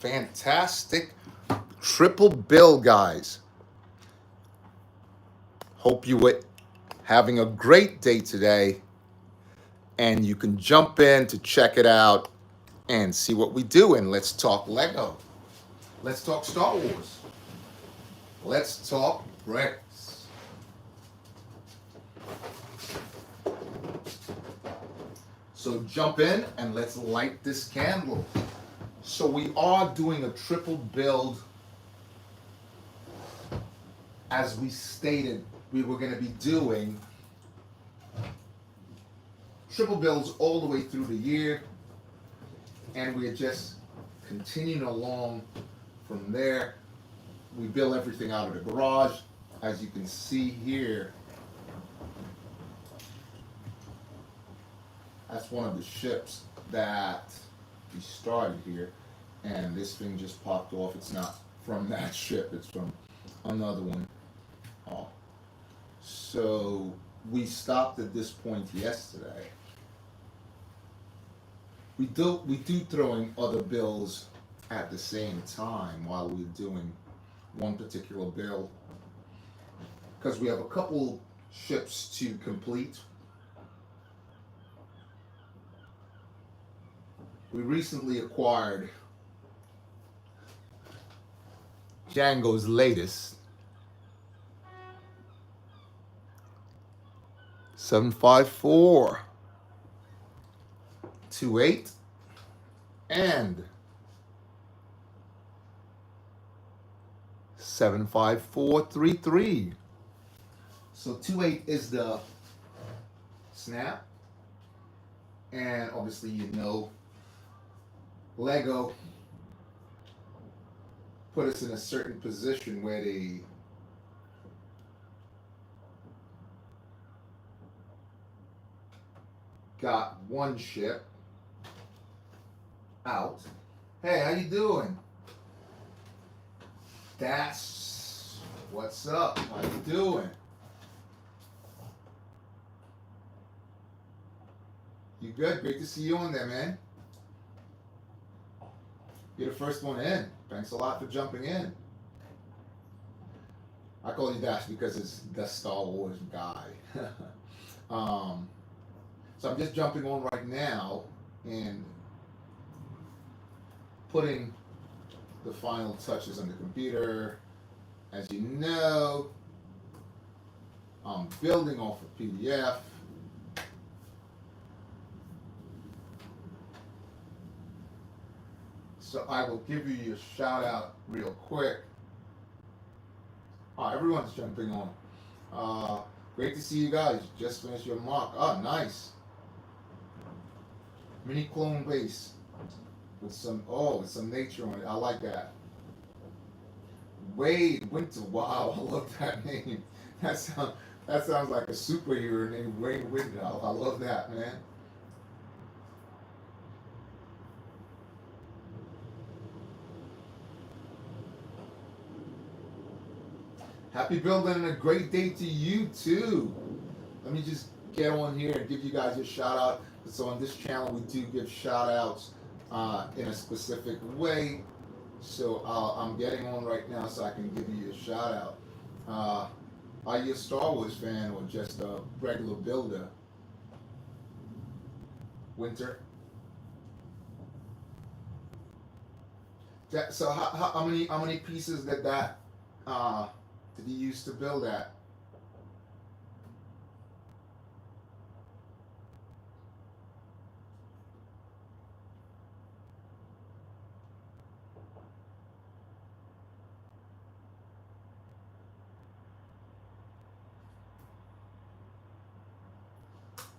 Fantastic triple bill, guys. Hope you were having a great day today, and you can jump in to check it out and see what we do. And let's talk Lego. Let's talk Star Wars. Let's talk bricks. So jump in and let's light this candle. So we are doing a triple build. As we stated, we were going to be doing triple builds all the way through the year, and we're just continuing along from there. We build everything out of the garage, as you can see here. That's one of the ships that we started here, and this thing just popped off. It's not from that ship, it's from another one. Oh. So we stopped at this point yesterday. We do throwing other bills at the same time while we're doing one particular bill, because we have a couple ships to complete. We recently acquired Django's latest 754, 28, and 75433. So 28 is the snap, and obviously Lego put us in a certain position where they got one ship out. Hey, how you doing? That's what's up. How you doing? You good? Great to see you on there, man. You're the first one in. Thanks a lot for jumping in. I call you Dash because it's the Star Wars guy. So I'm just jumping on right now and putting the final touches on the computer. As you know, I'm building off a PDF. So I will give you your shout out real quick. Everyone's jumping on. Great to see you guys. Just finished your mock. Oh, nice. Mini clone base with some nature on it. I like that. Wade Winter. Wow, I love that name. That sounds like a superhero named Wade Winter. I love that, man. Happy building and a great day to you too. Let me just get on here and give you guys a shout out. So on this channel we do give shout outs in a specific way. So I'm getting on right now so I can give you a shout out. Are you a Star Wars fan or just a regular builder? Winter. So how many pieces did you use to build that?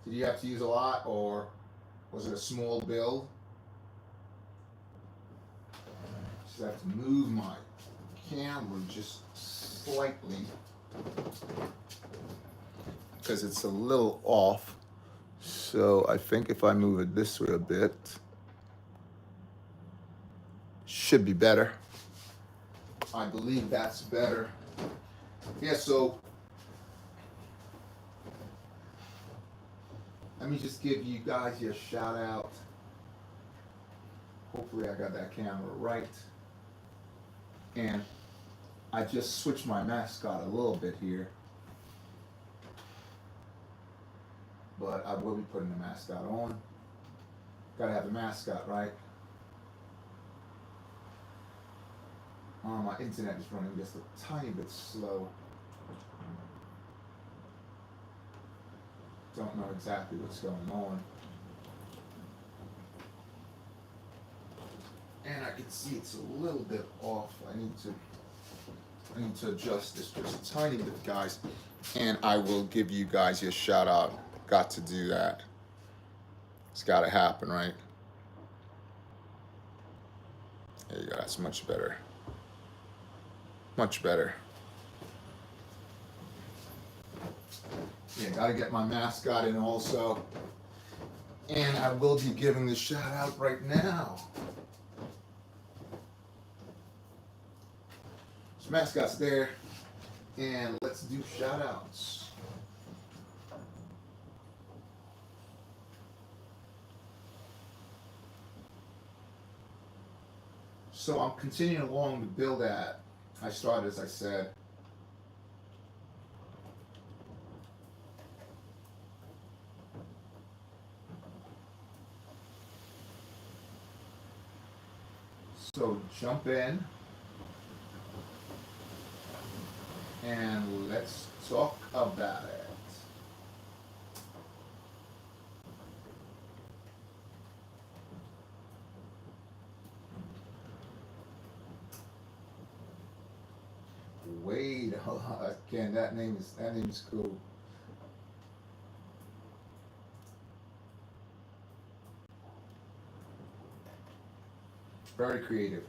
Did you have to use a lot, or was it a small build? Just have to move my camera just slightly because it's a little off. So I think if I move it this way a bit, should be better. I believe that's better. Yeah, so let me just give you guys your shout out. Hopefully I got that camera right. And I just switched my mascot a little bit here, but I will be putting the mascot on. Gotta have the mascot, right? My internet is running just a tiny bit slow. Don't know exactly what's going on. And I can see it's a little bit off. I need to adjust this just a tiny bit, guys. And I will give you guys your shout out. Got to do that. It's gotta happen, right? There you go, that's much better. Much better. Yeah, gotta get my mascot in also. And I will be giving the shout out right now. So mascot's there. And let's do shout outs. So I'm continuing along to build that. I started, as I said. So jump in and let's talk about it. Wade, again, that name is cool. Very creative.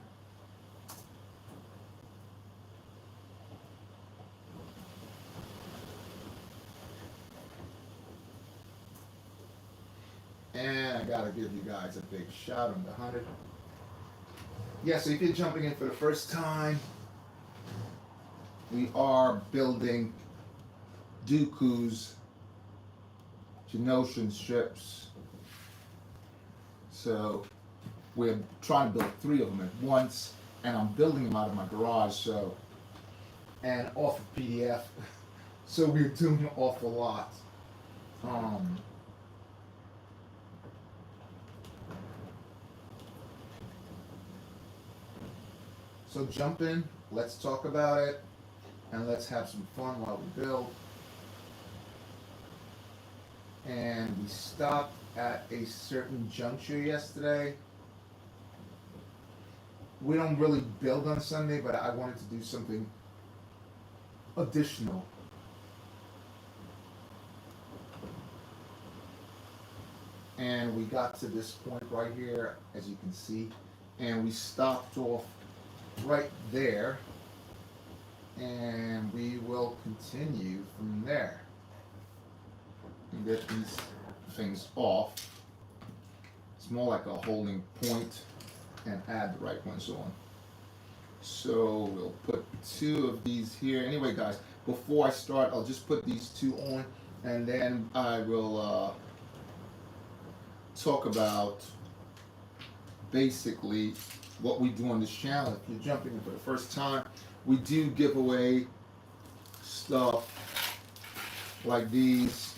And I gotta give you guys a big shout on the 100. Yeah, so if you're jumping in for the first time, we are building Dooku's Geonosian strips. So we're trying to build 3 of them at once, and I'm building them out of my garage, so, and off of PDF. So we're doing an awful lot. So jump in, let's talk about it, and let's have some fun while we build. And we stopped at a certain juncture yesterday. We don't really build on Sunday, but I wanted to do something additional. And we got to this point right here, as you can see, and we stopped off right there, and we will continue from there and get these things off. It's more like a holding point, and add the right ones on. So we'll put 2 of these here. Anyway, guys, before I start, I'll just put these 2 on, and then I will talk about basically what we do on this channel. If you're jumping in for the first time, we do give away stuff like these.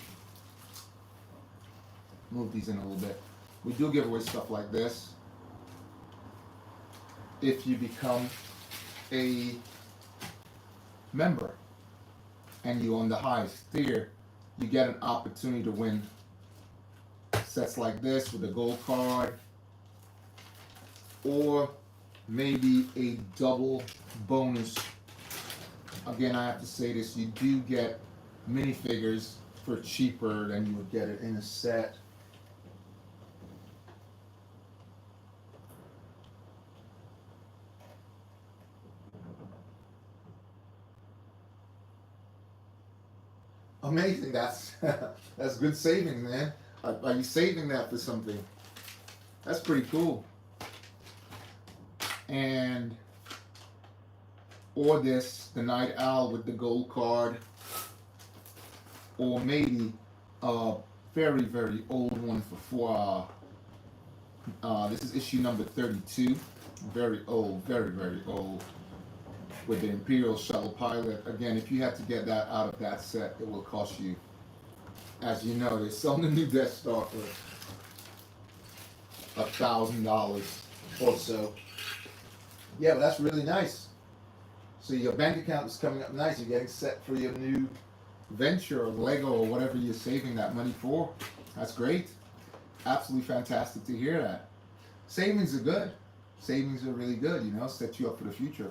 Move these in a little bit. We do give away stuff like this. If you become a member and you're on the highest tier, you get an opportunity to win sets like this with a gold card, or maybe a double bonus. Again, I have to say this, you do get minifigures for cheaper than you would get it in a set. Amazing, that's that's good saving, man. Are you saving that for something? That's pretty cool. And or this, the Night Owl with the gold card, or maybe a very, very old one for this is issue number 32. Very old, very, very old. with the Imperial Shuttle Pilot. Again, if you had to get that out of that set, it will cost you, as you know, they're selling the new Death Star for $1,000 or so. Yeah, but that's really nice. So your bank account is coming up nice. You're getting set for your new venture or Lego or whatever you're saving that money for. That's great. Absolutely fantastic to hear that. Savings are good. Savings are really good, you know, set you up for the future.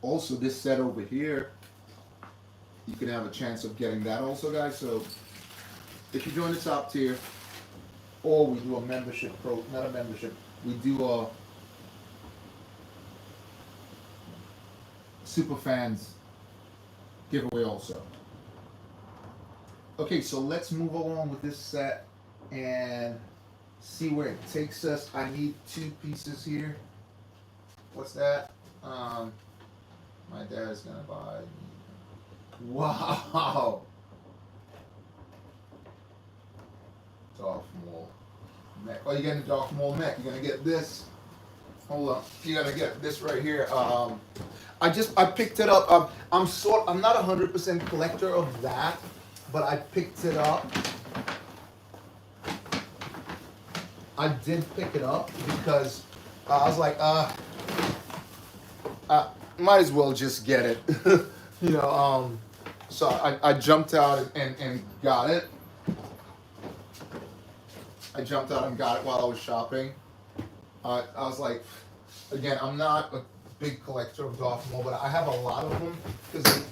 Also, this set over here, you can have a chance of getting that also, guys. So if you join the top tier, or we do a membership not a membership, we do a super fans giveaway also. Okay, so let's move along with this set and see where it takes us. I need 2 pieces here. What's that? My dad's gonna buy me. Wow! Darth Maul mech. Oh, you're getting the Darth Maul mech. You're gonna get this. Hold on. You're gonna get this right here. I picked it up. I'm not 100% collector of that, but I picked it up. I did pick it up because I was like, might as well just get it, you know. So I jumped out and got it. I jumped out and got it while I was shopping. I was like, again, I'm not a big collector of Darth Maul, but I have a lot of them because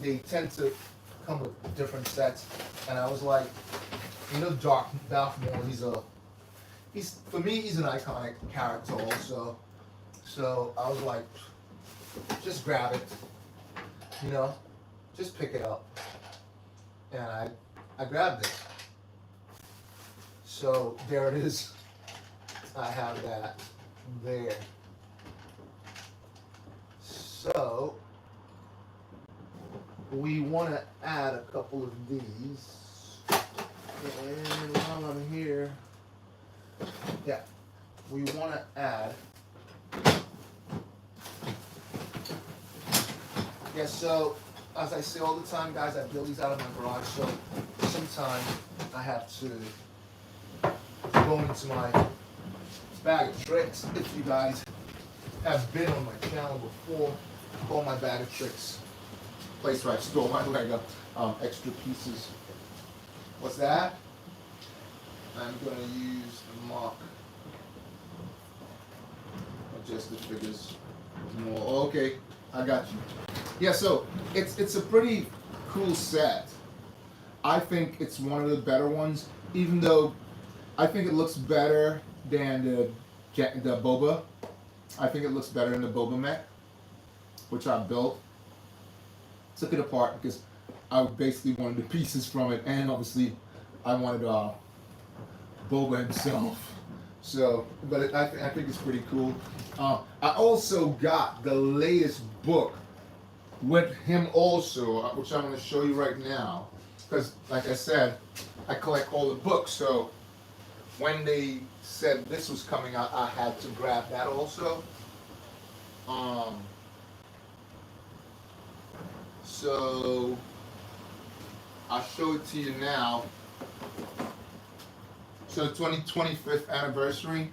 they tend to come with different sets. And I was like, you know, Darth Maul, for me, he's an iconic character also. So I was like, just grab it, you know, just pick it up. And I grabbed it. So there it is. I have that there. So we want to add a couple of these. And while I'm here, yeah, we want to add. Yeah, so as I say all the time, guys, I build these out of my garage. So sometimes I have to go into my bag of tricks. If you guys have been on my channel before, call my bag of tricks place where I store my Lego extra pieces. What's that? I'm going to use the mock adjusted figures more. Okay, I got you. Yeah, so it's a pretty cool set. I think it's one of the better ones, even though I think it looks better than the Boba. I think it looks better than the Boba mech, which I built. Took it apart because I basically wanted the pieces from it, and obviously I wanted Boba himself. So, but I think it's pretty cool. I also got the latest book with him also, which I'm going to show you right now. Because, like I said, I collect all the books, so when they said this was coming out, I had to grab that also. So I'll show it to you now. So 25th anniversary.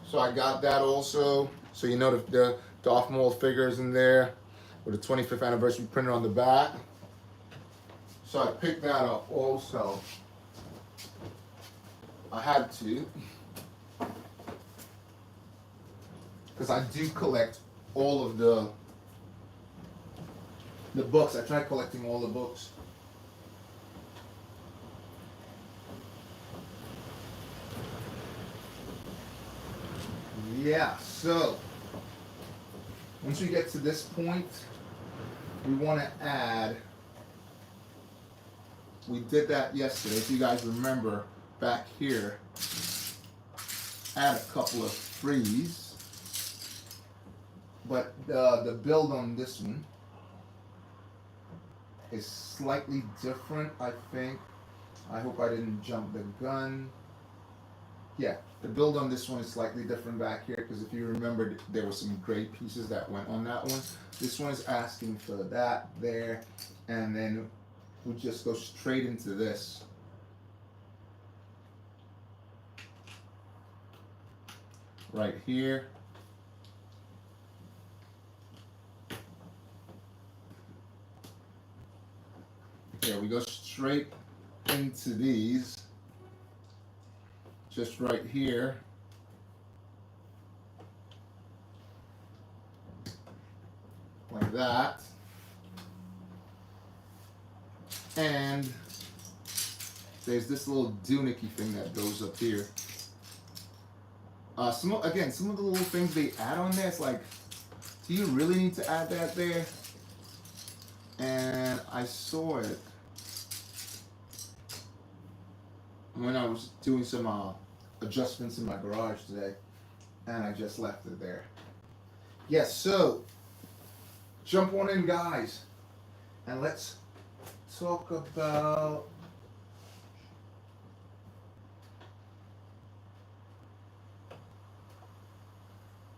So I got that also. So you know the Darth Maul figures in there with the 25th anniversary printed on the back. So I picked that up also. I had to, because I do collect all of the books. I tried collecting all the books. Yeah, so once we get to this point, we want to add, we did that yesterday, if you guys remember, back here, add a couple of frees, but the build on this one is slightly different, I think. I hope I didn't jump the gun. Yeah, the build on this one is slightly different back here because if you remember, there were some gray pieces that went on that one. This one is asking for that there, and then we just go straight into this. Right here. Yeah, we go straight into these. Just right here. Like that. And there's this little doohickey thing that goes up here. Some of the little things they add on there, it's like, do you really need to add that there? And I saw it when I was doing some adjustments in my garage today, and I just left it there. Yes, so jump on in, guys, and let's talk about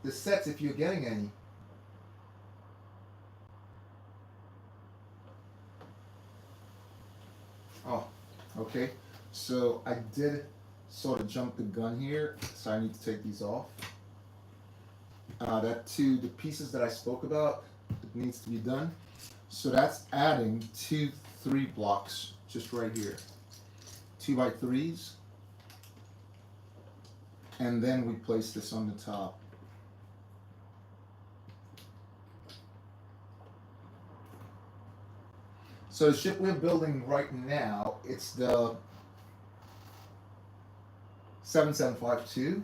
the sets if you're getting any. Oh, okay. So I did sort of jump the gun here, so I need to take these off. The pieces that I spoke about, it needs to be done. So that's adding 2 3 blocks just right here. 2x3s. And then we place this on the top. So the ship we're building right now, it's the 7752.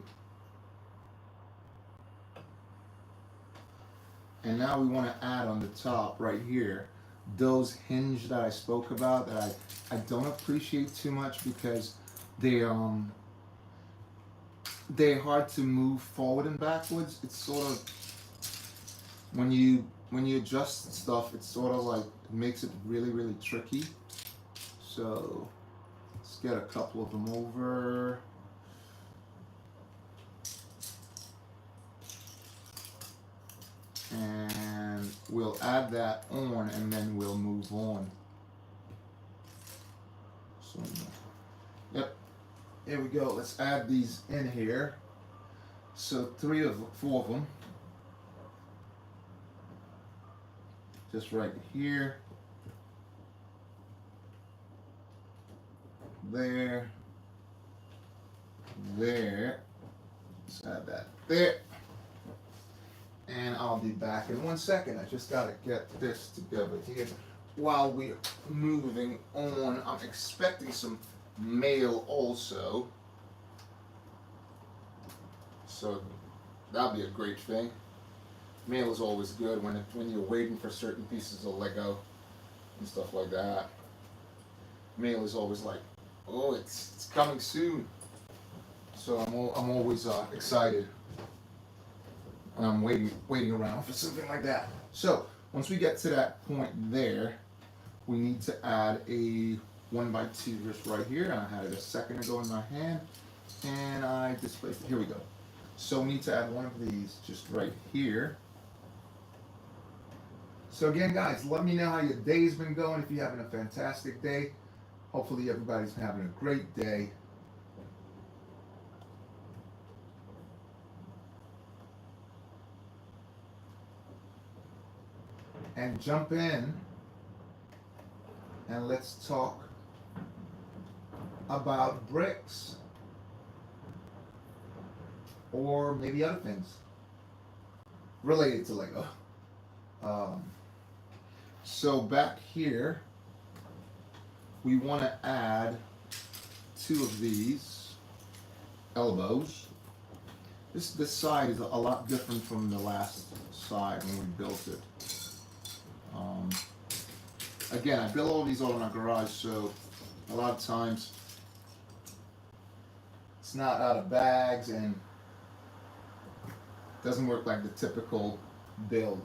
And now we want to add on the top right here those hinge that I spoke about that I don't appreciate too much because they're hard to move forward and backwards. It's sort of when you adjust stuff, it's sort of like it makes it really, really tricky. So let's get a couple of them over. And we'll add that on and then we'll move on. So, yep, here we go. Let's add these in here. So 4 of them. Just right here. There. There. Let's add that there. And I'll be back in 1 second. I just gotta get this together here. While we're moving on, I'm expecting some mail also. So that'll be a great thing. Mail is always good when you're waiting for certain pieces of Lego and stuff like that. Mail is always like, oh, it's coming soon. So I'm always excited. I'm waiting around for something like that. So once we get to that point there, we need to add a 1x2 just right here. I had it a second ago in my hand, and I displaced it. Here we go. So we need to add one of these just right here. So again, guys, let me know how your day's been going. If you're having a fantastic day, hopefully everybody's having a great day. And jump in and let's talk about bricks or maybe other things related to Lego. So back here we want to add 2 of these elbows. This side is a lot different from the last side when we built it. Again, I build all these all in my garage, so a lot of times it's not out of bags and it doesn't work like the typical build.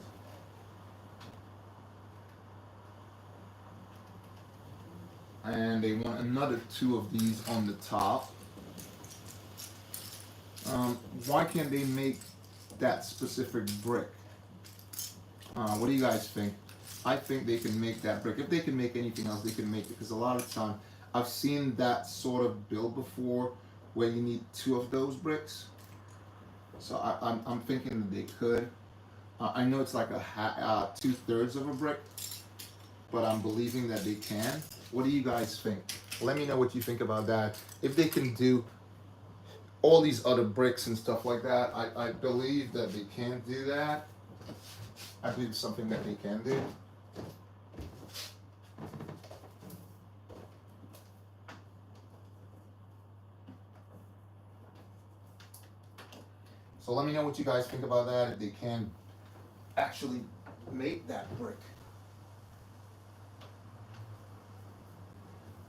And they want another 2 of these on the top. Why can't they make that specific brick? What do you guys think? I think they can make that brick. If they can make anything else, they can make it. Because a lot of time, I've seen that sort of build before, where you need two of those bricks. So I'm thinking that they could. I know it's like a 2/3 of a brick, but I'm believing that they can. What do you guys think? Let me know what you think about that. If they can do all these other bricks and stuff like that, I believe that they can do that. I believe it's something that they can do. So let me know what you guys think about that, if they can actually make that brick.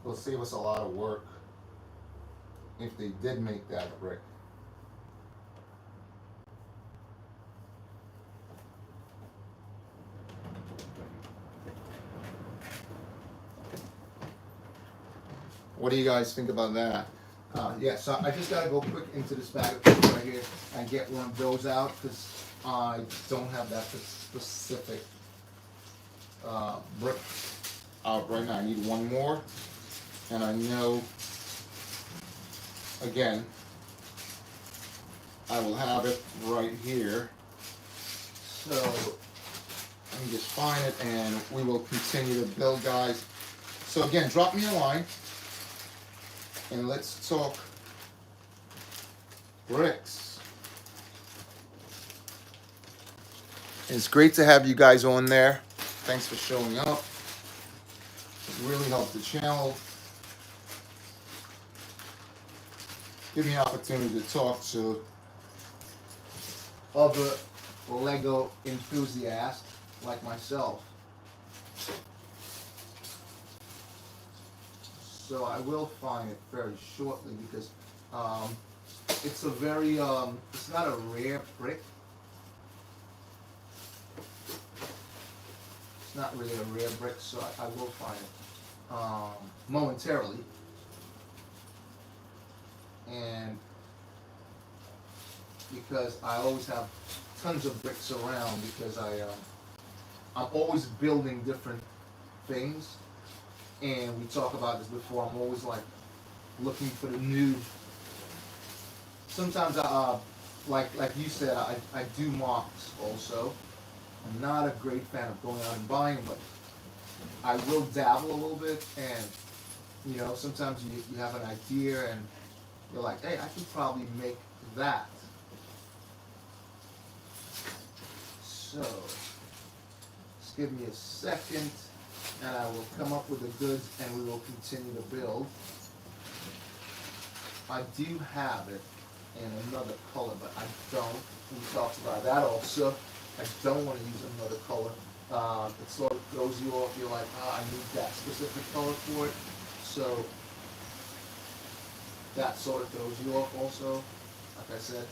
It'll save us a lot of work if they did make that brick. What do you guys think about that? Yeah, so I just gotta go quick into this bag of paper right here and get one of those out because I don't have that specific brick out right now. I need one more, and I know, again, I will have it right here. So let me just find it, and we will continue to build, guys. So again, drop me a line. And let's talk bricks. It's great to have you guys on there. Thanks for showing up. It really helps the channel. Give me an opportunity to talk to other Lego enthusiasts like myself. So I will find it very shortly because it's a very, it's not a rare brick. It's not really a rare brick, so I will find it momentarily. And because I always have tons of bricks around because I'm always building different things. And we talk about this before. I'm always like looking for the new. Sometimes like you said, I do mocks also. I'm not a great fan of going out and buying, but I will dabble a little bit. And you know, sometimes you have an idea and you're like, hey, I could probably make that. So just give me a second. And I will come up with the goods and we will continue to build. I do have it in another color, but I don't. We talked about that also. I don't want to use another color. It sort of throws you off. You're like, I need that specific color for it. So that sort of throws you off also, like I said.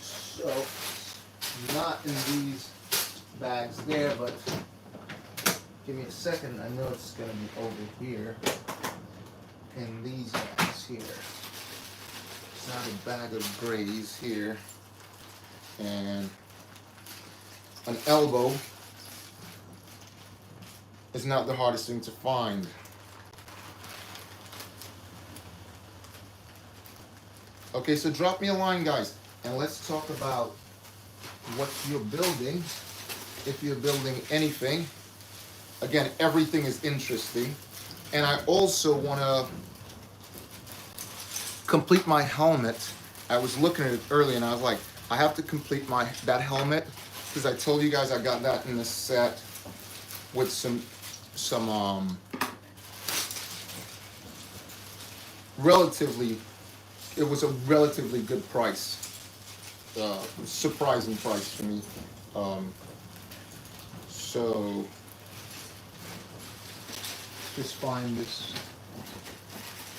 So not in these bags there, but give me a second. I know it's gonna be over here in these bags here. It's not a bag of grays here, and an elbow is not the hardest thing to find. Okay, so drop me a line, guys, and let's talk about what you're building. If you're building anything, again, everything is interesting. And I also want to complete my helmet. I was looking at it earlier and I was like, I have to complete that helmet because I told you guys I got that in the set with some relatively, it was a relatively good price, surprising price for me. So just find this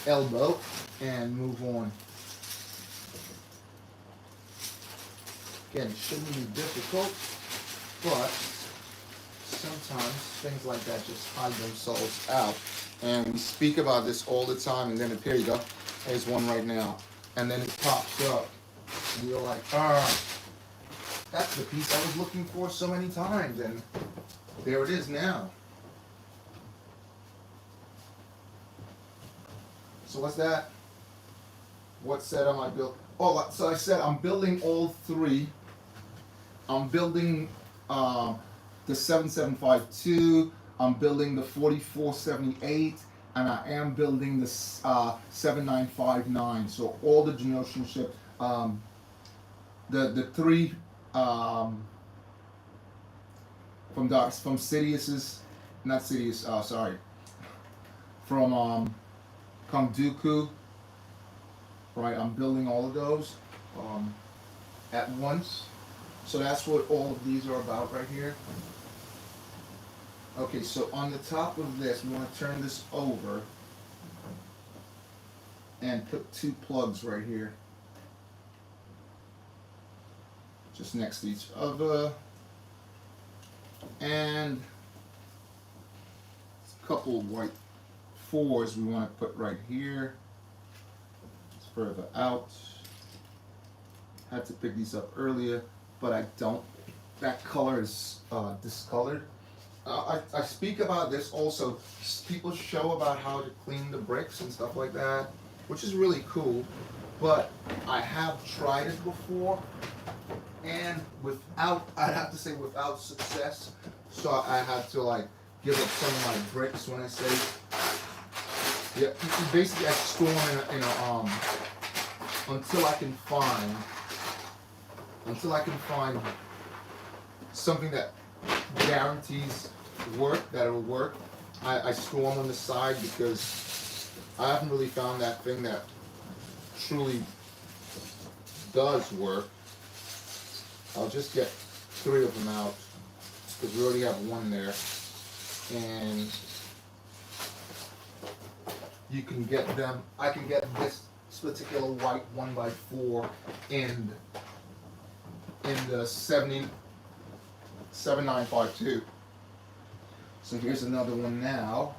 elbow and move on. Again, shouldn't be difficult, but sometimes things like that just hide themselves out. And we speak about this all the time, and then here you go. There's one right now. And then it pops up. And you're like, that's the piece I was looking for so many times. And there it is now. So what's that? What set am I building? Oh, so I said I'm building all three. I'm building the 7752. I'm building the 4478. And I am building the 7959. So all the generationship, the three from Sidious's, not Sidious, sorry, from Kamduku. Right, I'm building all of those at once. So that's what all of these are about right here. Okay, so on the top of this, we want to turn this over and put two plugs right here, just next to each other, and a couple of white 4s we want to put right here. It's further out. Had to pick these up earlier, but I don't. That color is discolored. I speak about this also. People show about how to clean the bricks and stuff like that, which is really cool. But I have tried it before, and I'd have to say without success. So I had to like give up some of my bricks when I say, yeah, basically I store them in a until I can find something that guarantees that it'll work. I store them on the side because I haven't really found that thing that truly does work. I'll just get 3 of them out because we already have one there, and you can get them. I can get this particular white 1x4 in the 7952. So here's another one now,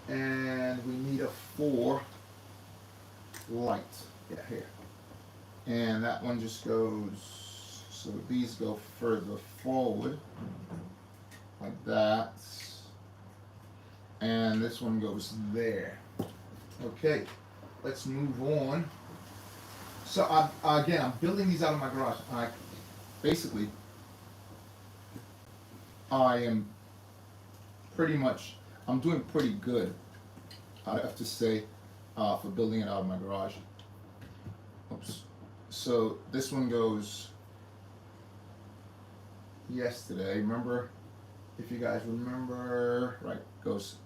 and we need a 4 light. Yeah, here. And that one just goes, so these go further forward, like that. And this one goes there. Okay, let's move on. So I'm building these out of my garage. I'm doing pretty good, I have to say, for building it out of my garage. Oops. So this one goes yesterday. Remember, if you guys remember, right, it goes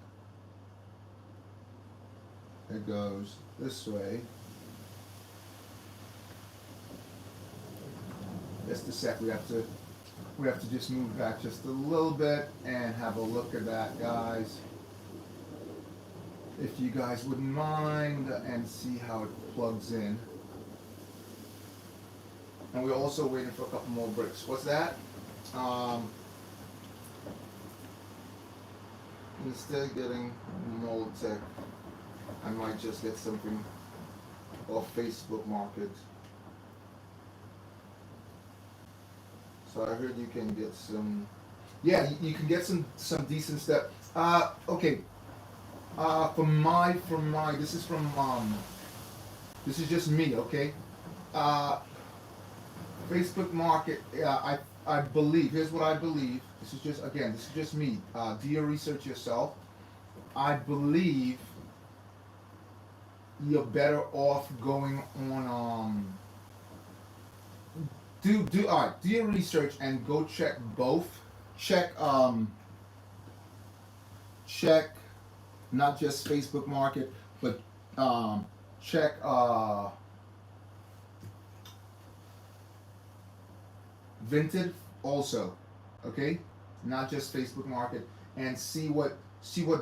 this way. Just a sec, we have to just move back just a little bit and have a look at that, guys. If you guys wouldn't mind, and see how it plugs in. And we're also waiting for a couple more bricks. What's that? Instead of getting Molotech, I might just get something off Facebook Market. So I heard you can get some. Yeah, you can get some decent stuff. Okay. For my, this is just me, okay? Facebook Market, I believe, here's what I believe. This is just me. Do your research yourself. I believe you're better off going on, do your research and go check both. Check not just Facebook Market, but check Vinted also, okay? Not just Facebook Market, and see what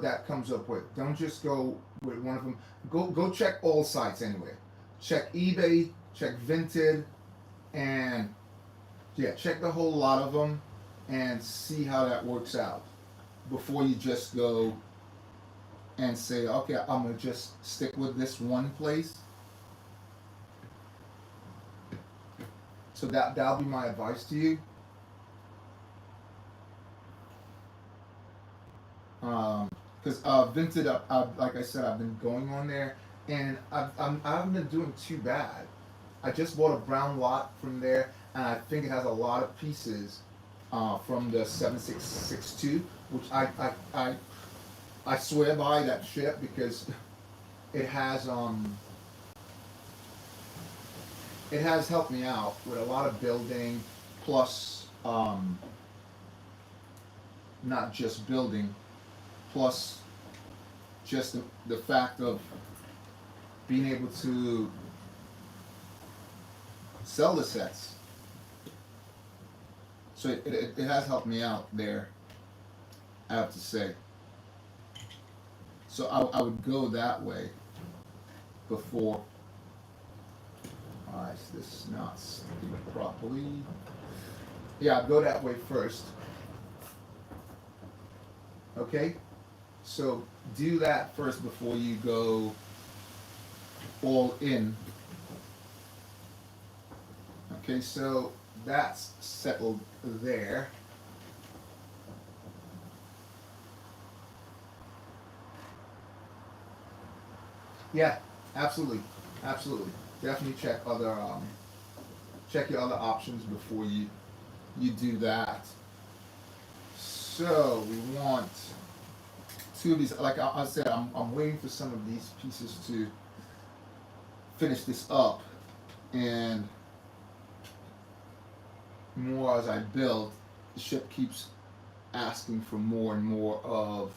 that comes up with. Don't just go with one of them. Go check all sites anyway. Check eBay, check Vinted, and yeah, check the whole lot of them and see how that works out before you just go and say, okay, I'm gonna just stick with this one place. So that'll be my advice to you. Because Vinted, like I said, I've been going on there, and I haven't been doing too bad. I just bought a brown lot from there, and I think it has a lot of pieces from the 7662, which I swear by that shit because it has it has helped me out with a lot of building, plus not just building, plus just the fact of being able to sell the sets. So it has helped me out there, I have to say. So I would go that way before. Alright, so this is not sticking properly. Yeah, I'd go that way first. Okay? So do that first before you go all in. Okay, so that's settled there. Yeah, absolutely, absolutely. Definitely check your other options before you do that. So we want two of these. Like I said, I'm waiting for some of these pieces to finish this up, and more as I build, the ship keeps asking for more and more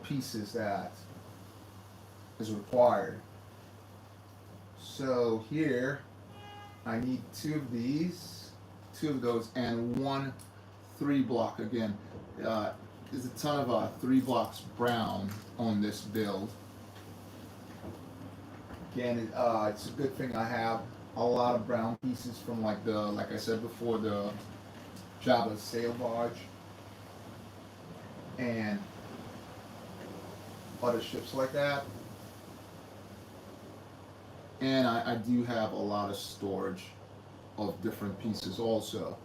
pieces that is required. So here I need two of these, two of those, and one 3-block again. There's a ton of 3 blocks brown on this build. Again, it's a good thing I have a lot of brown pieces from like I said before, the Java sail barge and other ships like that. And I do have a lot of storage of different pieces also.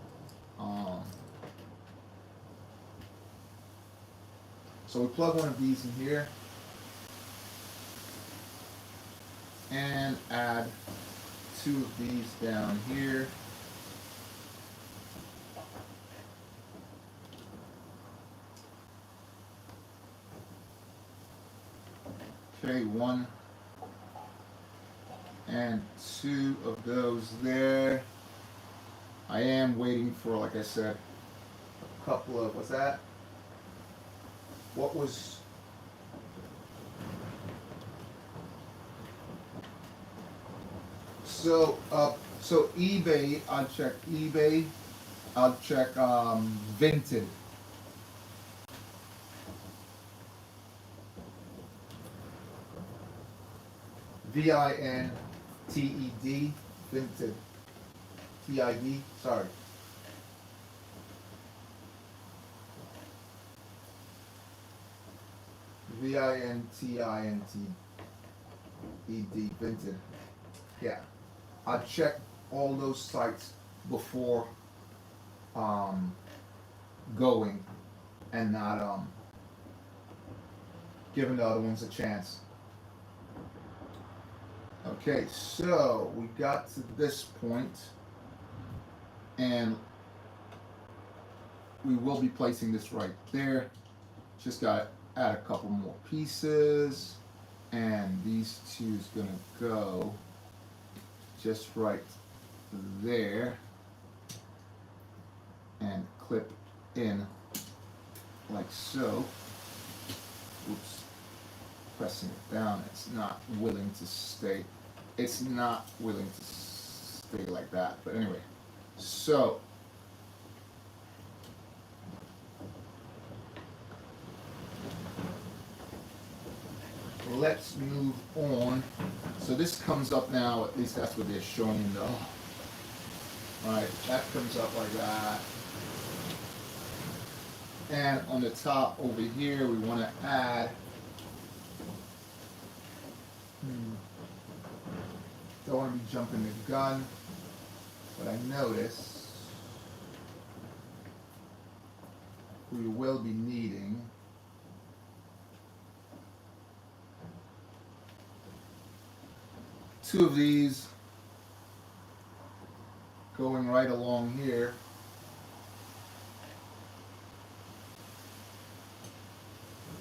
So we plug one of these in here and add 2 of these down here. Okay, 1 and 2 of those there. I am waiting for, like I said, a couple of, what's that? What was, so eBay, I'll check eBay, I'll check Vinted. Vinted, Vinted, TID, sorry. VINTINTED, Vinted. Yeah, I check all those sites before going and not giving the other ones a chance. Okay, so we got to this point, and we will be placing this right there. Just got to add a couple more pieces, and these 2 is gonna go just right there and clip in like so. Oops, pressing it down, it's not willing to stay. It's not willing to stay like that, but anyway, so let's move on. So this comes up now, at least that's what they're showing though. Alright, that comes up like that. And on the top over here, we want to add Don't want to be jumping the gun, but I notice we will be needing two of these going right along here.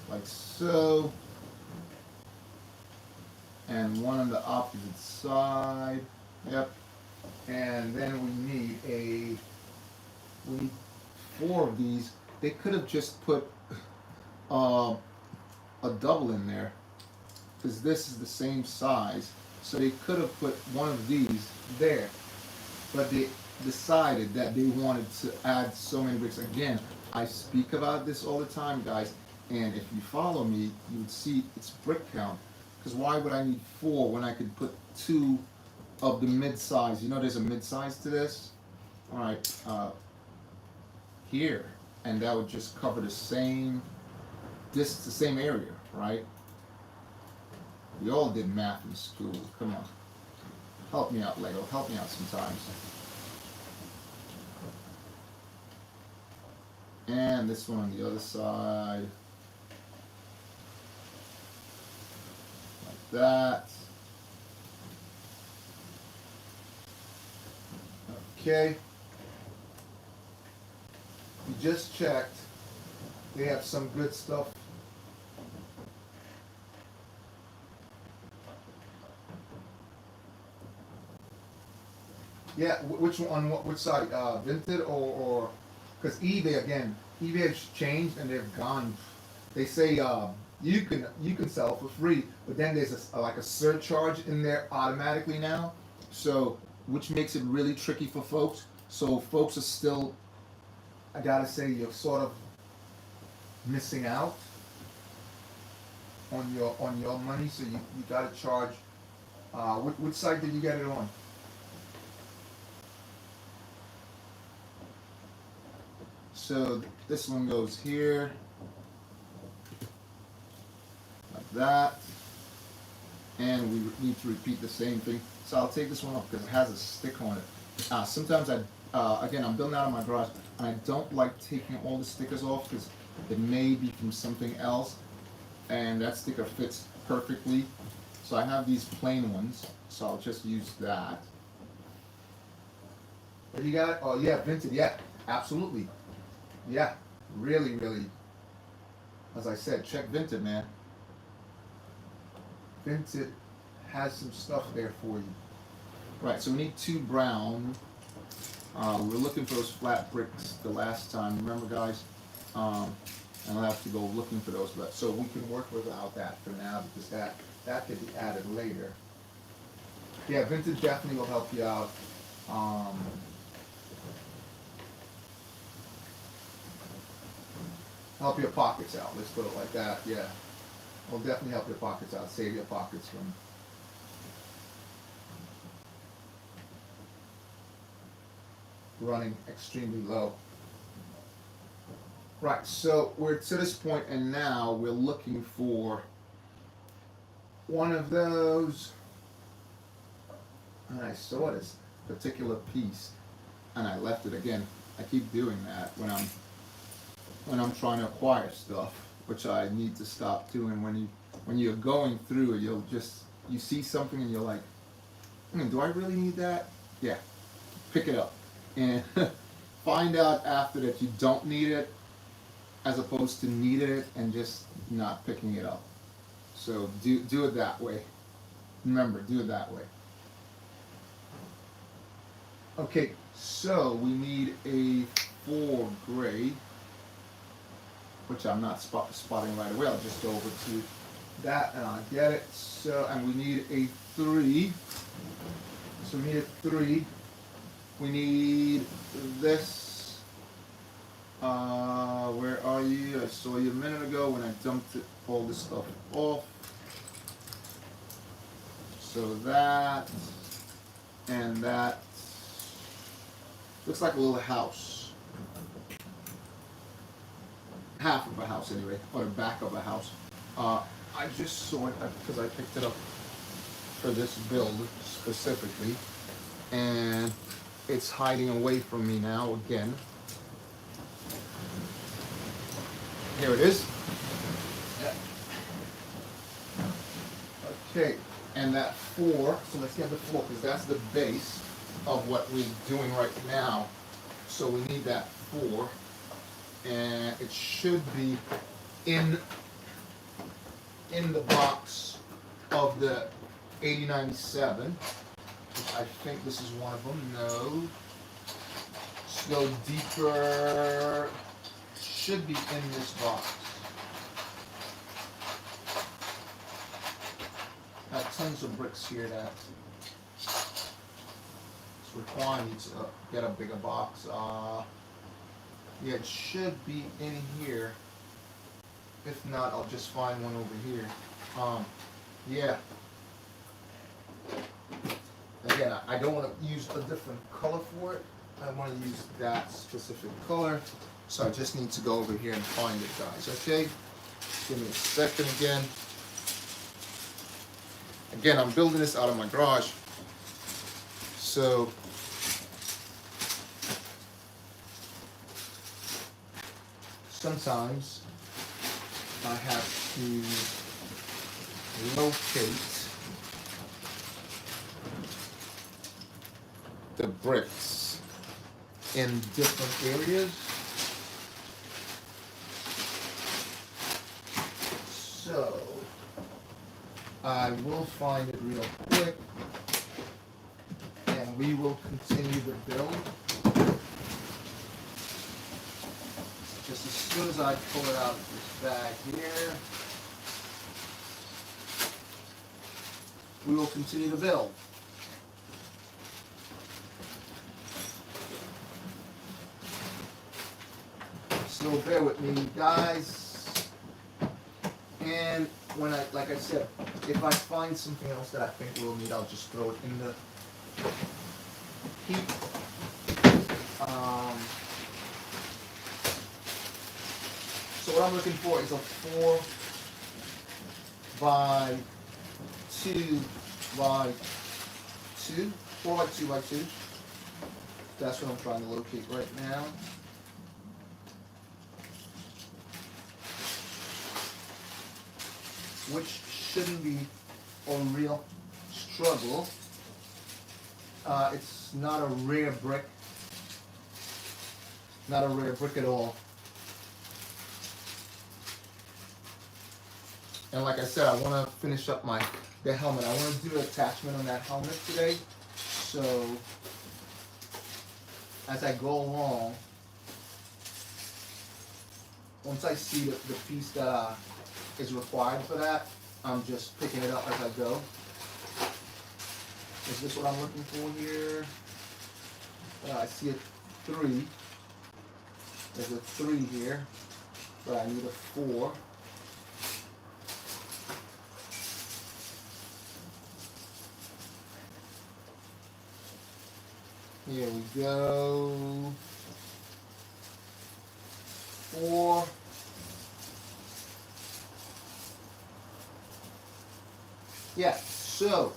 Like so. And one on the opposite side. Yep. And then we need four of these. They could have just put a double in there, because this is the same size. So they could have put one of these there, but they decided that they wanted to add so many bricks. Again, I speak about this all the time, guys, and if you follow me, you would see it's brick count. Because why would I need four when I could put two of the mid-size? You know there's a mid-size to this? Alright, here. And that would just cover the same area, right? We all did math in school. Come on. Help me out, Lego. Help me out sometimes. And this one on the other side. Like that. Okay. We just checked. They have some good stuff. Yeah, which one? Which side? Vinted or because eBay again? eBay has changed and they've gone. They say you can sell for free, but then there's like a surcharge in there automatically now. So which makes it really tricky for folks. So folks are still, I gotta say, you're sort of missing out on your money. So you gotta charge. Which site did you get it on? So this one goes here, like that, and we need to repeat the same thing. So I'll take this one off because it has a stick on it. Sometimes again, I'm building out of my garage, and I don't like taking all the stickers off because it may be from something else, and that sticker fits perfectly. So I have these plain ones, so I'll just use that. What do you got? Oh yeah, Vinted, yeah, absolutely. Yeah, really, really. As I said, check Vinted, man. Vinted has some stuff there for you. Right, so we need 2 brown. We were looking for those flat bricks the last time, remember, guys? And I'll have to go looking for those, but so we can work without that for now because that could be added later. Yeah, Vinted definitely will help you out. Help your pockets out, let's put it like that, yeah. Will definitely help your pockets out, save your pockets from running extremely low. Right, so we're to this point and now we're looking for one of those. And I saw this particular piece and I left it again. I keep doing that when I'm trying to acquire stuff, which I need to stop doing. When you're going through it, you see something and you're like, do I really need that? Yeah, pick it up and find out after that you don't need it, as opposed to needing it and just not picking it up. So do it that way. Remember, do it that way. Okay, so we need a 4 gray, which I'm not spotting right away. I'll just go over to that and I'll get it. So, and we need a 3. So we need a 3. We need this. Where are you? I saw you a minute ago when I dumped all this stuff off. So that and that looks like a little house. Half of a house anyway, or the back of a house. I just saw it because I picked it up for this build specifically, and it's hiding away from me now again. Here it is. Okay, and that 4, so let's get the 4 because that's the base of what we're doing right now. So we need that 4, and it should be in the box of the 8097. I think this is one of them. No. Let's go deeper. Should be in this box. Got tons of bricks here that it's requiring me to get a bigger box. Yeah, it should be in here. If not, I'll just find one over here. Yeah. Again, I don't want to use a different color for it. I want to use that specific color. So I just need to go over here and find it, guys. Okay? Give me a second again. Again, I'm building this out of my garage. So sometimes I have to locate the bricks in different areas. So I will find it real quick and we will continue the build. Just as soon as I pull it out of this bag here, we will continue the build. So bear with me, guys. And when like I said, if I find something else that I think we'll need, I'll just throw it in the heap. So what I'm looking for is a 4 by 2 by 2, 4 by 2 by 2. That's what I'm trying to locate right now. Which shouldn't be a real struggle. It's not a rare brick. Not a rare brick at all. And like I said, I want to finish up the helmet. I want to do an attachment on that helmet today. So as I go along, once I see the piece that is required for that, I'm just picking it up as I go. Is this what I'm looking for here? I see a 3. There's a 3 here, but I need a 4. Here we go. 4. Yeah, so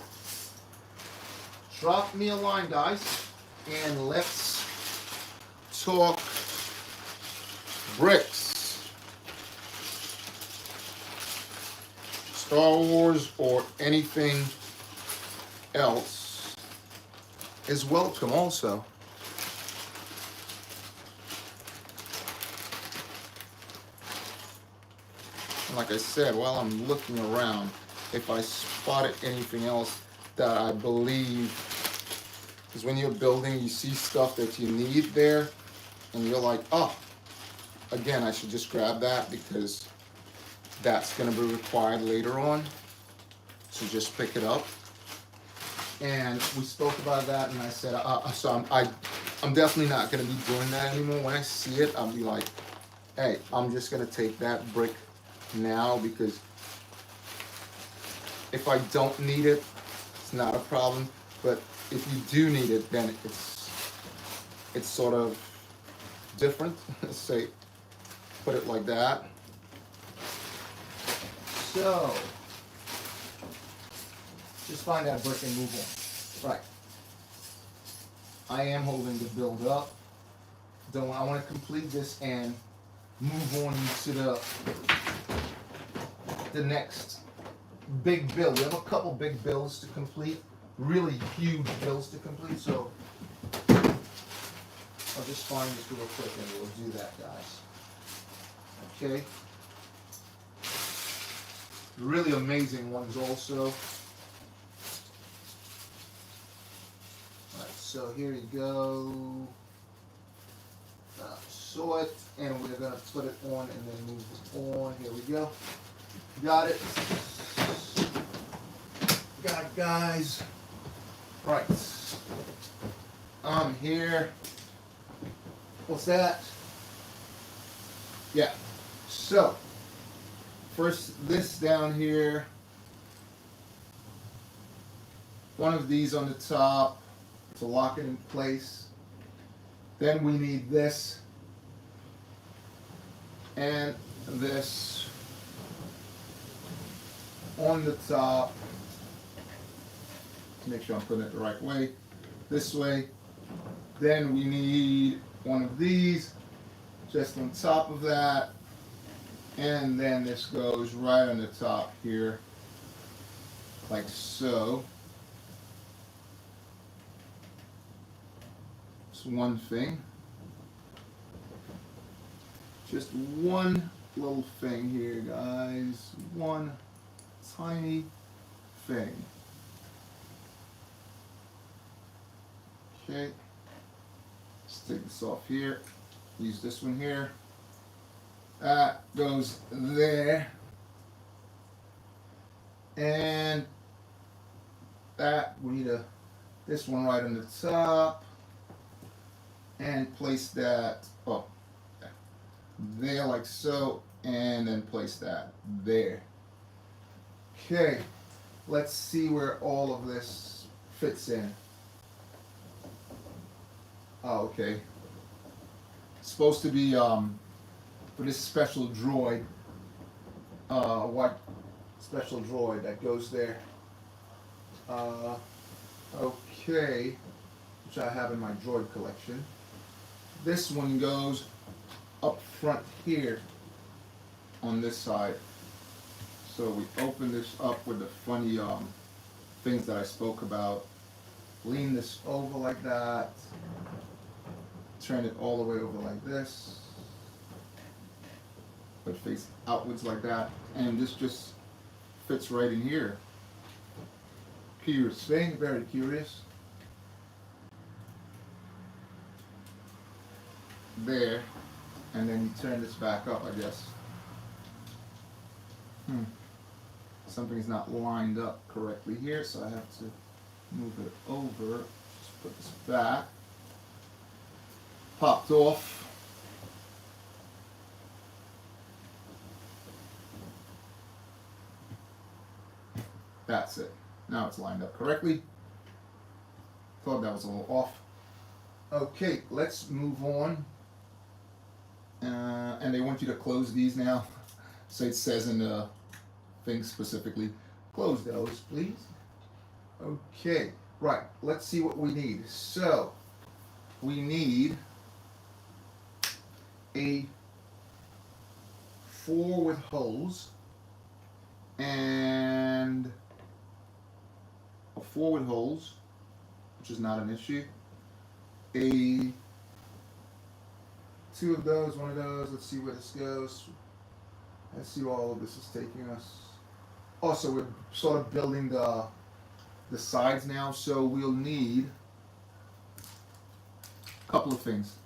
drop me a line, guys, and let's talk bricks. Star Wars or anything else is welcome also. And like I said, while I'm looking around, if I spotted anything else that I believe, because when you're building, you see stuff that you need there, and you're like, oh, again, I should just grab that because that's going to be required later on. So just pick it up. And we spoke about that, and I said, so I'm definitely not going to be doing that anymore. When I see it, I'll be like, hey, I'm just going to take that brick now, because if I don't need it, it's not a problem. But if you do need it, then it's sort of different. Say, put it like that. So Just find that brick and move on. Right. I am holding the build up. I want to complete this and move on to the next big build. We have a couple big builds to complete, really huge builds to complete. So I'll just find this real quick and we'll do that, guys. Okay. Really amazing ones also. Alright, so here you go. Saw it, and we're going to put it on and then move it on. Here we go. Got it. Got it, guys. Right. I'm here. What's that? Yeah. So, first this down here. One of these on the top to lock it in place. Then we need this and this on the top. Make sure I'm putting it the right way. This way. Then we need one of these just on top of that. And then this goes right on the top here, like so. It's one thing. Just one little thing here, guys. One tiny thing. Okay. Let's take this off here. Use this one here. That goes there. And that, we need this one right on the top. And place that, there like so, and then place that there. Okay, let's see where all of this fits in. Oh, okay. It's supposed to be for this special droid, white special droid that goes there. Okay, which I have in my droid collection. This one goes up front here on this side. So we open this up with the funny things that I spoke about. Lean this over like that. Turn it all the way over like this. But face outwards like that. And this just fits right in here. Curious thing, very curious. There, and then you turn this back up, I guess. Something's not lined up correctly here, so I have to move it over. Just put this back. Popped off. That's it. Now it's lined up correctly. Thought that was a little off. Okay, let's move on. And they want you to close these now. So it says in the thing specifically, close those, please. Okay, right, let's see what we need. So, we need a 4 with holes and a 4 with holes, which is not an issue. A 2 of those, 1 of those. Let's see where this goes. Let's see where all of this is taking us. Also, we're sort of building the sides now, so we'll need a couple of things.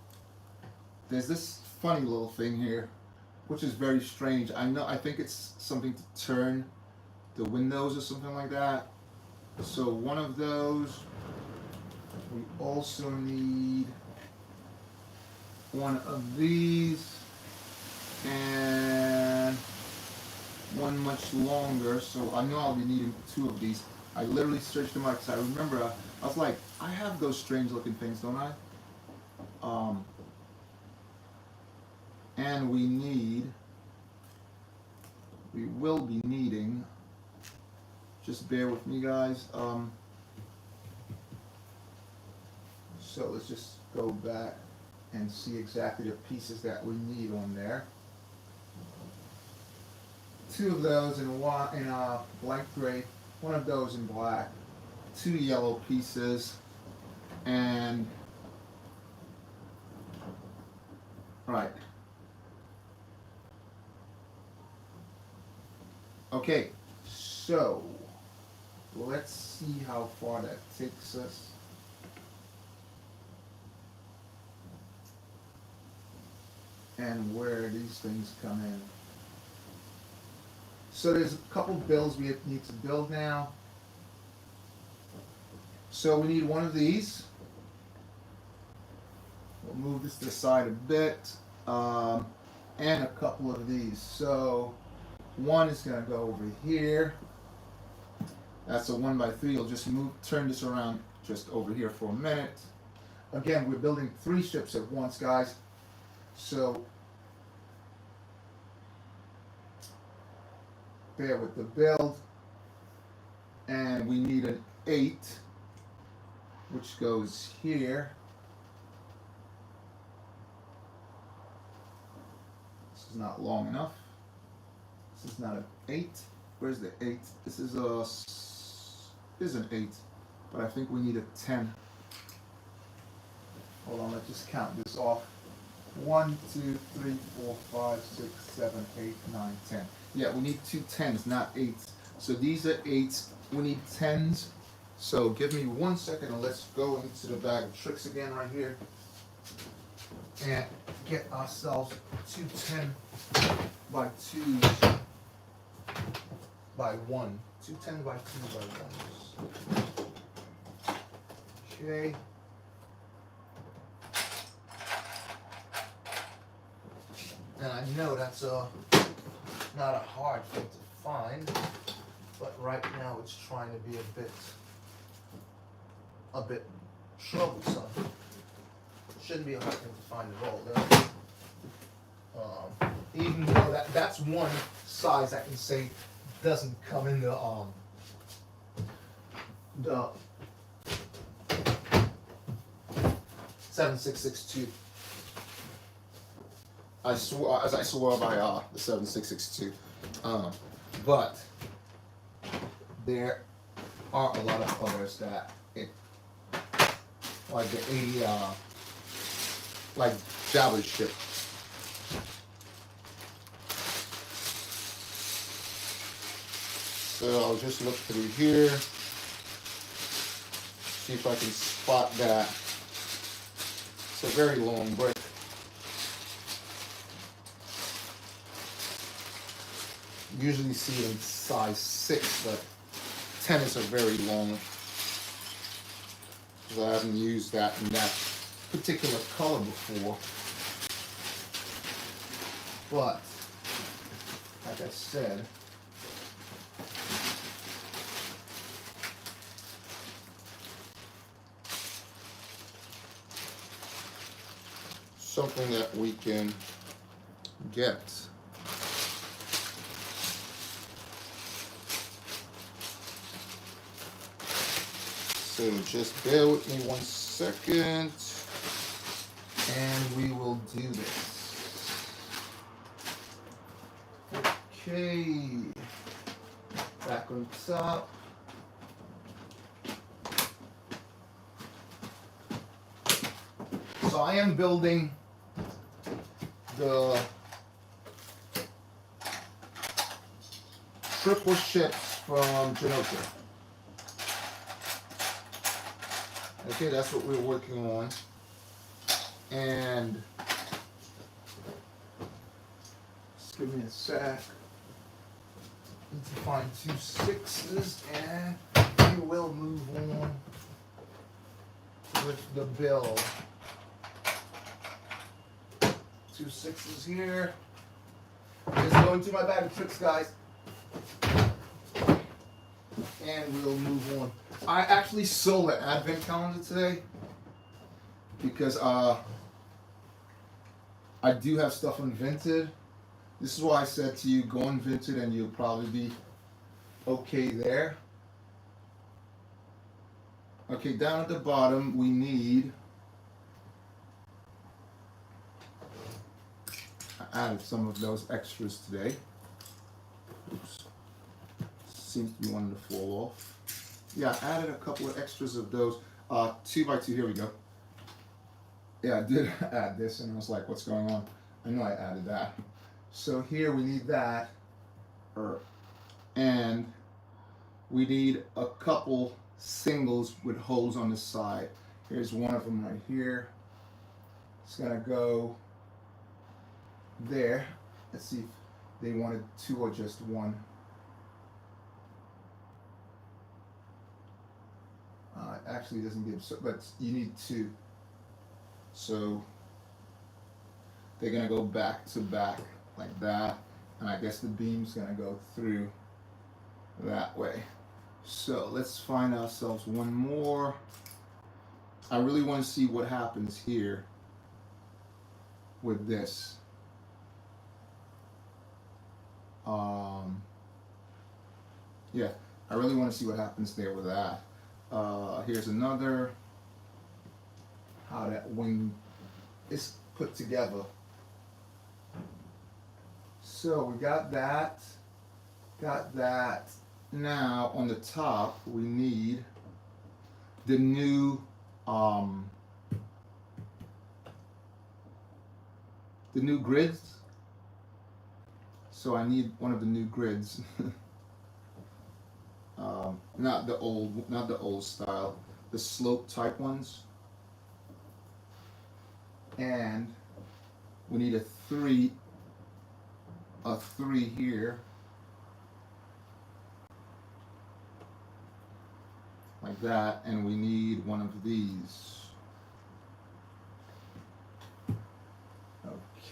There's this funny little thing here, which is very strange. I think it's something to turn the windows or something like that. So one of those. We also need one of these and one much longer. So I know I'll be needing 2 of these. I literally searched them out because I remember I was like, I have those strange looking things, don't I? And we will be needing Just bear with me, guys. So let's just go back and see exactly the pieces that we need on there. 2 of those in blank gray, 1 of those in black, 2 yellow pieces, and right. Okay, so let's see how far that takes us. And where these things come in. So there's a couple builds we need to build now. So we need 1 of these. We'll move this to the side a bit. And a couple of these. So 1 is going to go over here. That's a 1x3. You'll just turn this around just over here for a minute. Again, we're building 3 ships at once, guys. So there with the build, and we need an 8, which goes here. This is not long enough. This is not an 8. Where's the 8? This is an 8, but I think we need a 10. Hold on, let's just count this off. 1, 2, 3, 4, 5, 6, 7, 8, 9, 10. Yeah, we need 2 10s, not 8s. So these are 8s. We need 10s. So give me 1 second and let's go into the bag of tricks again right here and get ourselves 2 10x2s by 1. 2 10x2 by 1s. Okay. And I know that's not a hard thing to find, but right now it's trying to be a bit troublesome. Shouldn't be a hard thing to find at all, though. Even though that's one size I can say doesn't come in the 7662. I swore by the 7662. But there are a lot of others that like the 80 like Jabba's ship. So I'll just look through here, see if I can spot that. It's a very long brick. Usually see it in size 6, but 10 is a very long, because I haven't used that in that particular color before. But, like I said, something that we can get. So just bear with me 1 second, and we will do this. Okay, back on top. So I am building the triple ships from Genoa. Okay, that's what we're working on. And just give me a sec. Need to find 2 6s, and we will move on with the build. 2 6s here. Just go into my bag of tricks, guys. And we'll move on. I actually sold an advent calendar today because I do have stuff on Vinted. This is why I said to you, go on Vinted and you'll probably be okay there. Okay, down at the bottom we need, I added some of those extras today. Oops. Seems to be wanting to fall off. Yeah, I added a couple of extras of those. 2x2, here we go. Yeah, I did add this and I was like, what's going on? I know I added that. So here we need that. And we need a couple singles with holes on the side. Here's one of them right here. It's gonna go there. Let's see if they wanted two or just one. It actually doesn't give, so, but you need two. So they're gonna go back to back like that, and I guess the beam's gonna go through that way. So let's find ourselves one more. I really want to see what happens here with this. Yeah, I really want to see what happens there with that. Here's another, how that wing is put together. So we got that. Now on the top we need the new grids. So I need one of the new grids. Not the old style, the slope type ones. And we need a three here. Like that, and we need one of these.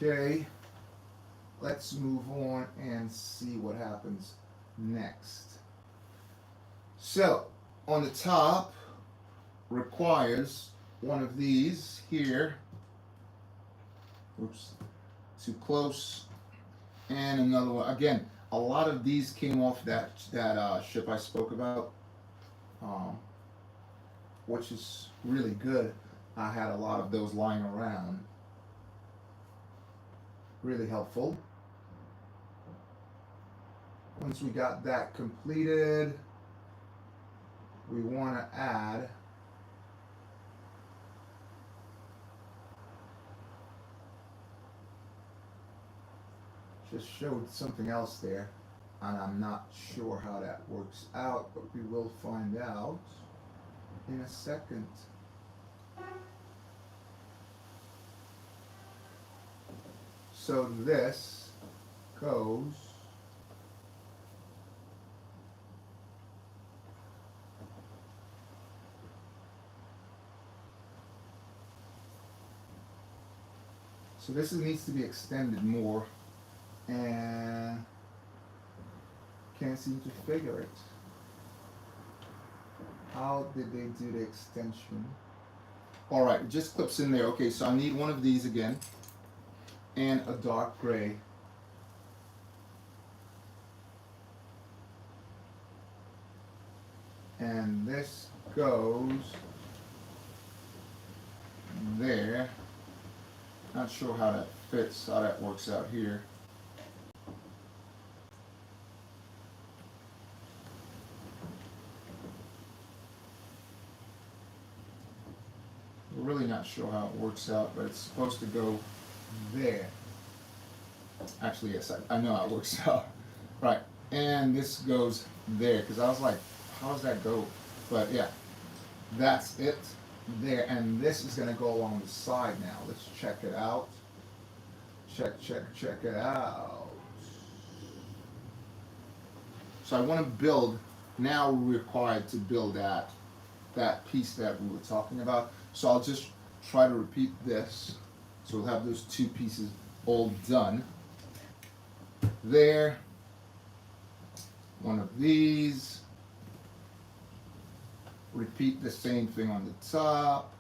Okay, let's move on and see what happens next. So, on the top requires one of these here. Oops, too close. And another one. Again, a lot of these came off that ship I spoke about. Which is really good. I had a lot of those lying around. Really helpful. Once we got that completed, we want to add just showed something else there, and I'm not sure how that works out, but we will find out in a second. So this goes this needs to be extended more, and can't seem to figure it. How did they do the extension? All right, it just clips in there. Okay, so I need one of these again, and a dark gray. And this goes there. Not sure how that fits, how that works out here. We're really not sure how it works out, but it's supposed to go there. Actually, yes, I know how it works out. Right, and this goes there, because I was like, how does that go? But yeah, that's it there, and this is going to go along the side now. Let's check it out. Check it out. So I want to build, now we're required to build that piece that we were talking about. So I'll just try to repeat this. So we'll have those two pieces all done. There, one of these. Repeat the same thing on the top.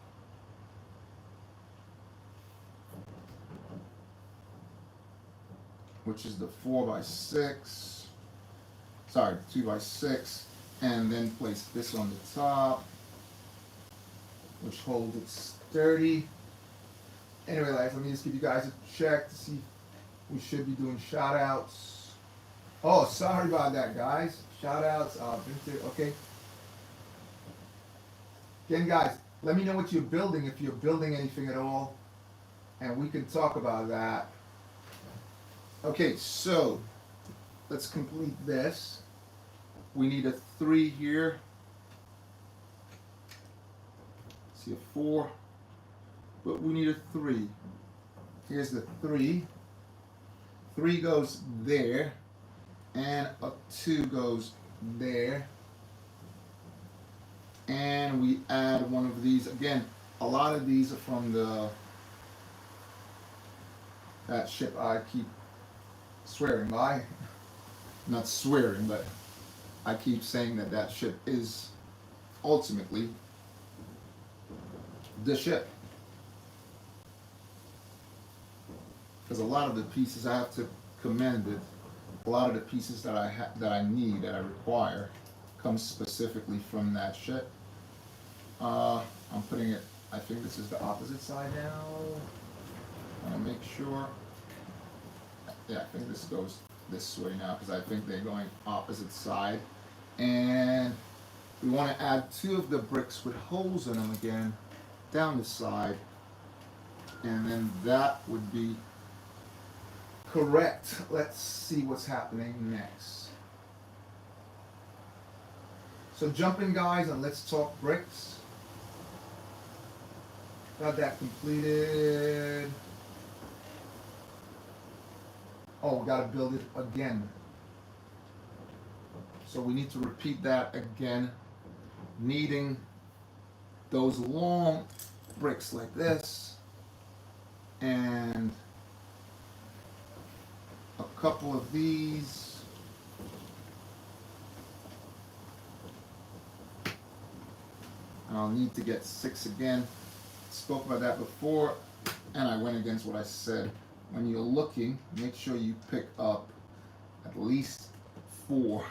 Which is the 4x6. Sorry, 2x6. And then place this on the top. which holds it sturdy. Anyway, guys, let me just give you guys a check to see. We should be doing shout outs. Oh, sorry about that, guys. Shout outs. Okay. Again, guys, let me know what you're building, if you're building anything at all, and we can talk about that. Okay, so let's complete this. We need a 3 here. See a 4, but we need a 3. Here's the 3. 3 goes there, and a 2 goes there. And we add one of these. Again, a lot of these are from that ship I keep swearing by. Not swearing, but I keep saying that ship is ultimately the ship. Because a lot of the pieces I have to commend it. A lot of the pieces that I need, that I require, comes specifically from that ship. I'm putting it, I think this is the opposite side now. I want to make sure. Yeah, I think this goes this way now because I think they're going opposite side. And we want to add 2 of the bricks with holes in them again down the side. And then that would be correct. Let's see what's happening next. So jump in, guys, and let's talk bricks. Got that completed. Oh, we gotta build it again. So we need to repeat that again, needing those long bricks like this, and a couple of these. And I'll need to get 6 again. Spoke about that before, and I went against what I said. When you're looking, make sure you pick up at least 4.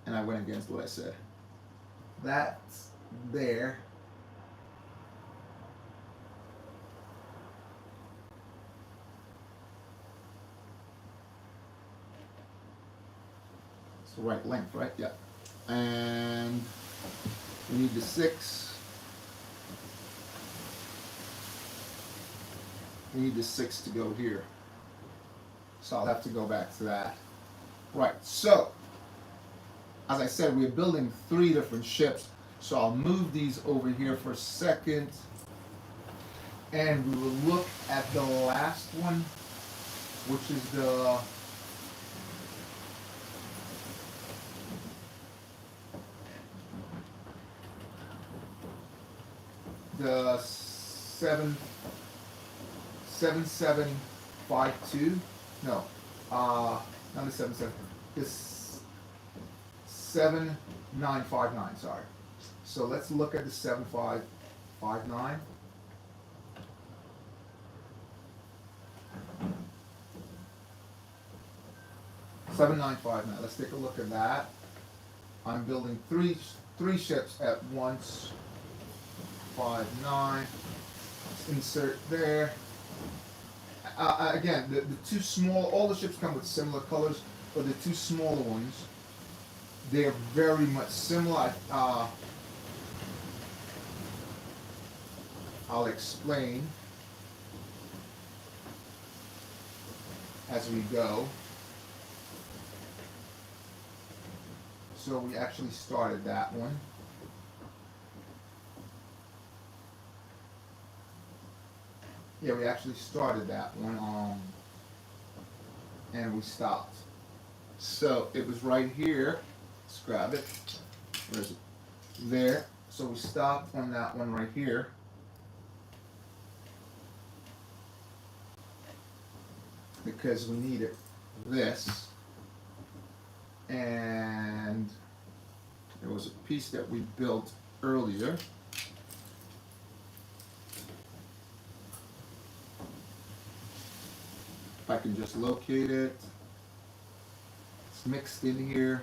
And I went against what I said. That's there. It's the right length, right? Yeah. And we need the 6. We need the 6 to go here. So I'll have to go back to that. Right, so, as I said, we're building 3 different ships. So I'll move these over here for a second. And we will look at the last one, which is the 7752. No, not the 77. This 7959. Sorry. So let's look at the 7559. Let's take a look at that. I'm building three ships at once. 59. Let's insert there. Again, the 2 small, all the ships come with similar colors, but the 2 smaller ones, they're very much similar. I'll explain as we go. So we actually started that one. Yeah, we actually started that one, and we stopped. So it was right here. Let's grab it. Where is it? There. So we stopped on that one right here. Because we needed this. And there was a piece that we built earlier. If I can just locate it. It's mixed in here.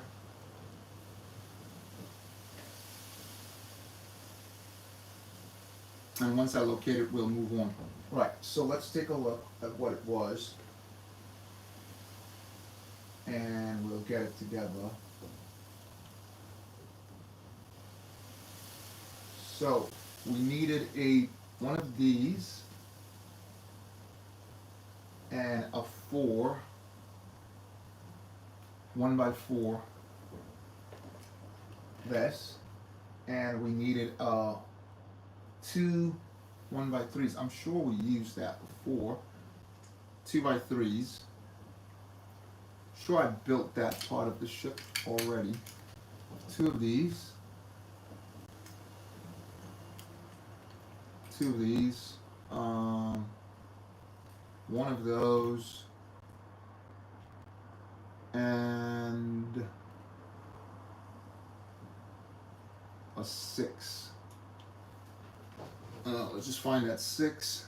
And once I locate it, we'll move on. Right, so let's take a look at what it was. And we'll get it together. So we needed one of these and a 1x4 this, and we needed two 1x3s. I'm sure we used that before. 2x3s. Sure, I built that part of the ship already. Two of these. Two of these. One of those. And a 6. Let's just find that 6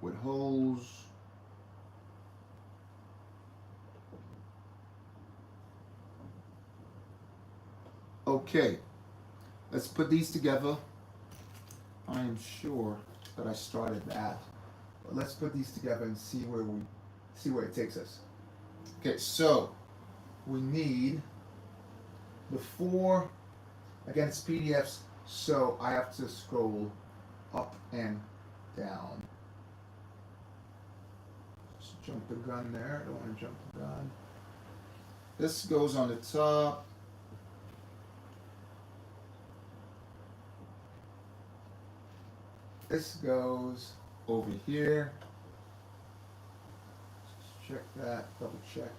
with holes. Okay, let's put these together. I am sure that I started that, but let's put these together and see where it takes us. Okay, so we need the 4. Again, it's PDFs, so I have to scroll up and down. Just jump the gun there. I don't want to jump the gun. This goes on the top. This goes over here. Just check that, double check.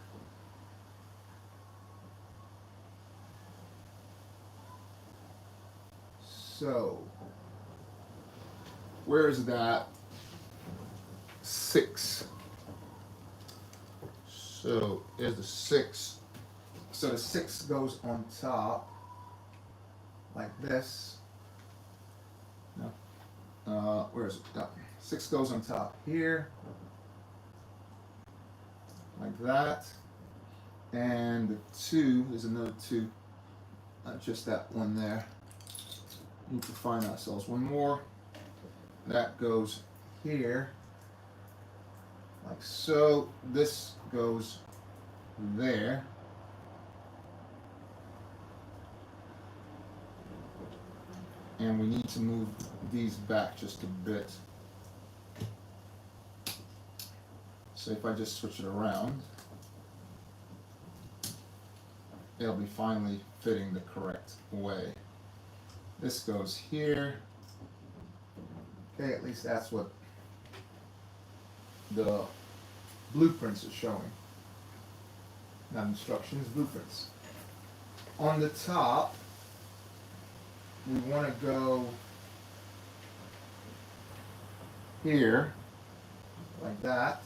So, where is that 6? So, there's the 6. So the 6 goes on top, like this. No. Where is it? No. 6 goes on top here, like that. And the 2, there's another 2, not just that one there. Need to find ourselves one more. That goes here, like so. This goes there. And we need to move these back just a bit. So if I just switch it around, it'll be finally fitting the correct way. This goes here. Okay, at least that's what the blueprints are showing. Not instructions, blueprints. On the top, we want to go here, like that,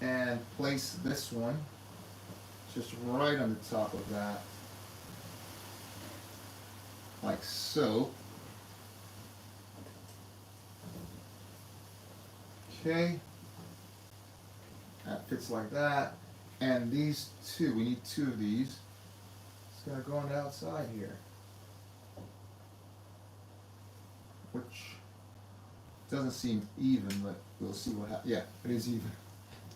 and place this one just right on the top of that, like so. Okay, that fits like that. And these 2, we need 2 of these. It's going to go on the outside here, which doesn't seem even, but we'll see what happens. Yeah, it is even.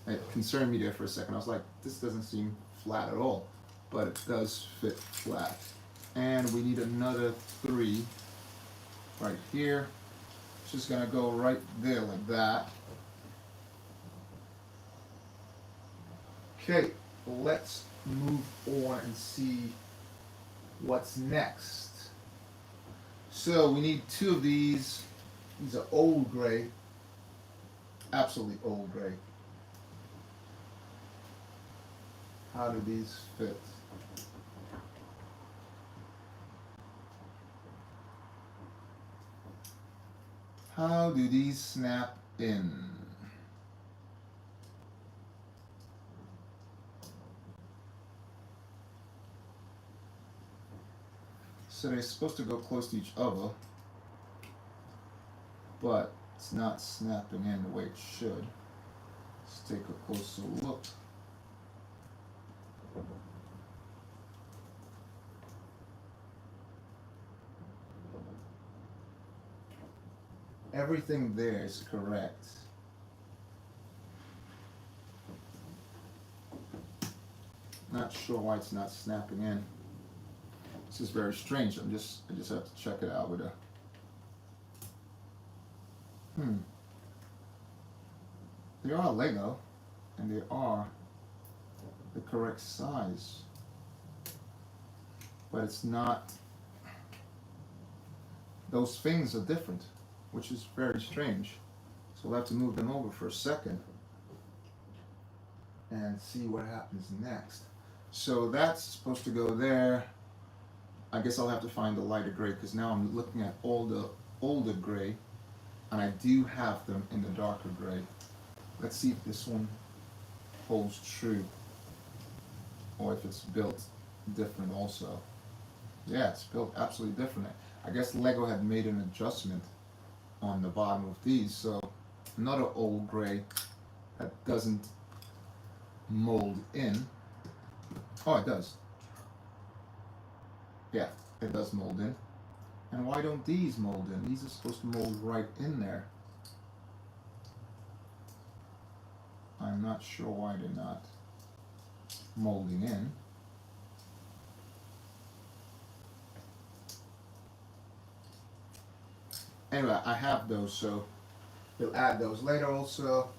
It concerned me there for a second. I was like, this doesn't seem flat at all, but it does fit flat. And we need another 3 right here. It's just gonna go right there like that. Okay, let's move on and see what's next. So we need 2 of these. These are old gray, absolutely old gray. How do these fit? How do these snap in? So they're supposed to go close to each other, but it's not snapping in the way it should. Let's take a closer look. everything there is correct. Not sure why it's not snapping in. This is very strange. I just have to check it out with a They are Lego and they are the correct size. But it's not, those things are different, which is very strange. So we'll have to move them over for a second and see what happens next. So that's supposed to go there. I guess I'll have to find the lighter gray because now I'm looking at all the older gray and I do have them in the darker gray. Let's see if this one holds true or if it's built different also. Yeah, it's built absolutely different. I guess Lego had made an adjustment on the bottom of these, so another old gray that doesn't mold in. Oh, it does. Yeah, it does mold in. And why don't these mold in? These are supposed to mold right in there. I'm not sure why they're not molding in. Anyway, I have those, so we'll add those later also.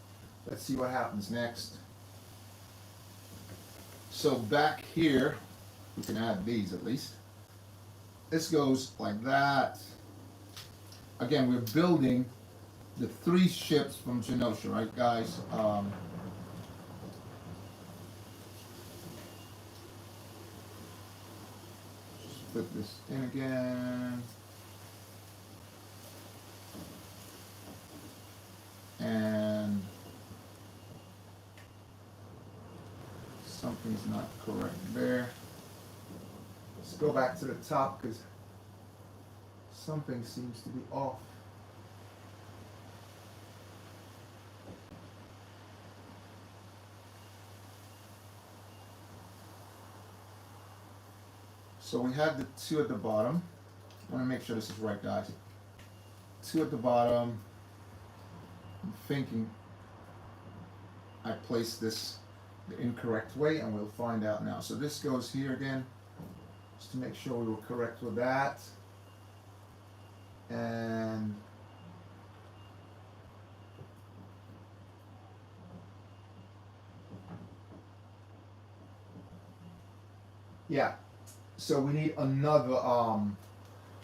Let's see what happens next. So back here, we can add these at least. This goes like that. Again, we're building the 3 ships from Genosha, right guys? Just put this in again. And something's not correct there. Let's go back to the top because something seems to be off. So we had the 2 at the bottom. I want to make sure this is right, guys. 2 at the bottom. I'm thinking I placed this the incorrect way, and we'll find out now. So this goes here again, just to make sure we were correct with that. And yeah, so we need another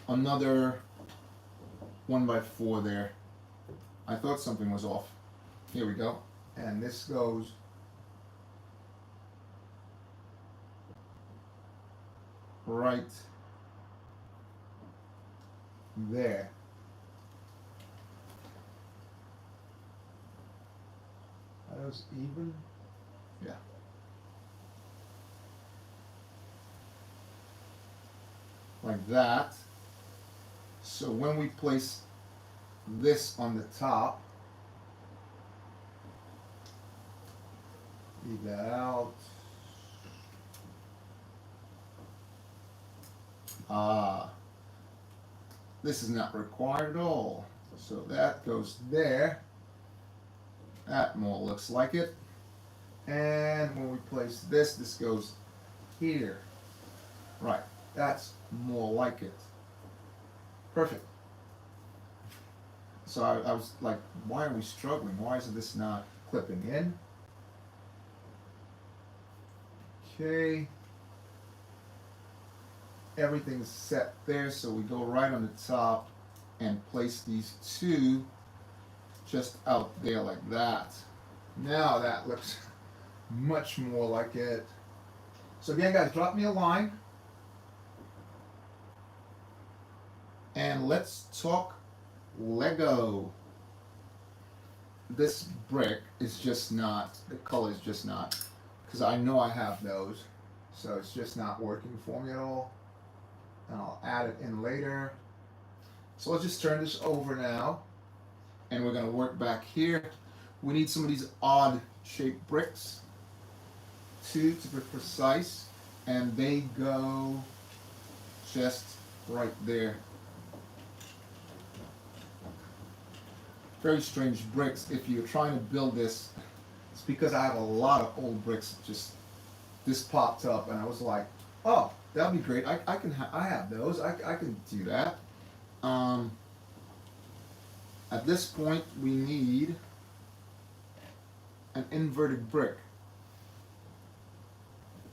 1x4 there. I thought something was off. Here we go. And this goes right there. Are those even? Yeah. Like that. So when we place this on the top, leave that out. This is not required at all. So that goes there. That more looks like it. And when we place this, this goes here. Right, that's more like it. Perfect. So I was like, why are we struggling? Why is this not clipping in? Okay. Everything's set there, so we go right on the top and place these 2 just out there like that. Now that looks much more like it. So again, guys, drop me a line and let's talk Lego. This brick is just not, the color is just not, because I know I have those, so it's just not working for me at all. And I'll add it in later. So let's just turn this over now, and we're going to work back here. We need some of these odd shaped bricks, 2 to be precise, and they go just right there. very strange bricks. If you're trying to build this, it's because I have a lot of old bricks. Just this popped up, and I was like, oh, that'd be great. I have those. I can do that. At this point, we need an inverted brick,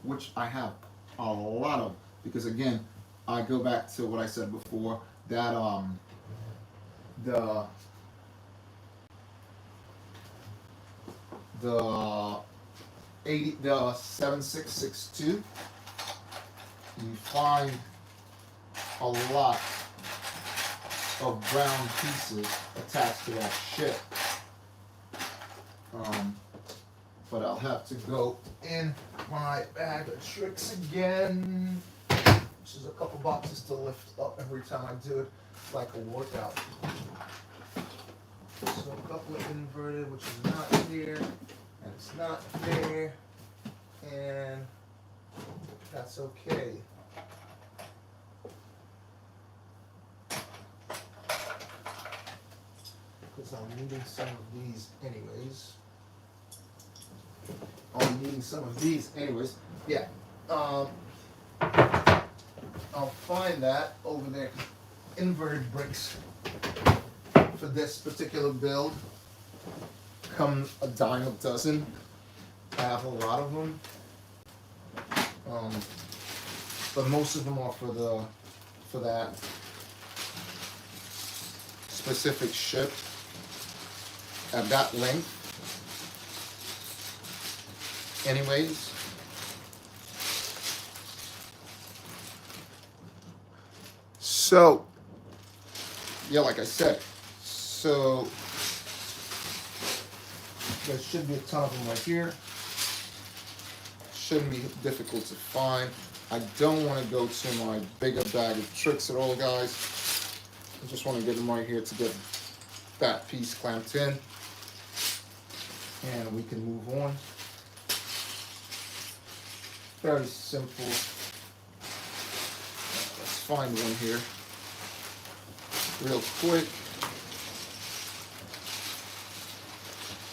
which I have a lot of, because again, I go back to what I said before, that the 7662, you find a lot of brown pieces attached to that ship. But I'll have to go in my bag of tricks again, which is a couple boxes to lift up every time I do it, like a workout. So a couple of inverted, which is not here, and it's not there, and that's okay. Because I'm needing some of these anyways. Yeah. I'll find that over there. Inverted bricks for this particular build come a dime a dozen. I have a lot of them. But most of them are for that specific ship at that length. Anyways, so yeah, like I said, so there should be a ton of them right here. Shouldn't be difficult to find. I don't want to go to my bigger bag of tricks at all, guys. I just want to get them right here to get that piece clamped in, and we can move on. Very simple. Let's find one here real quick.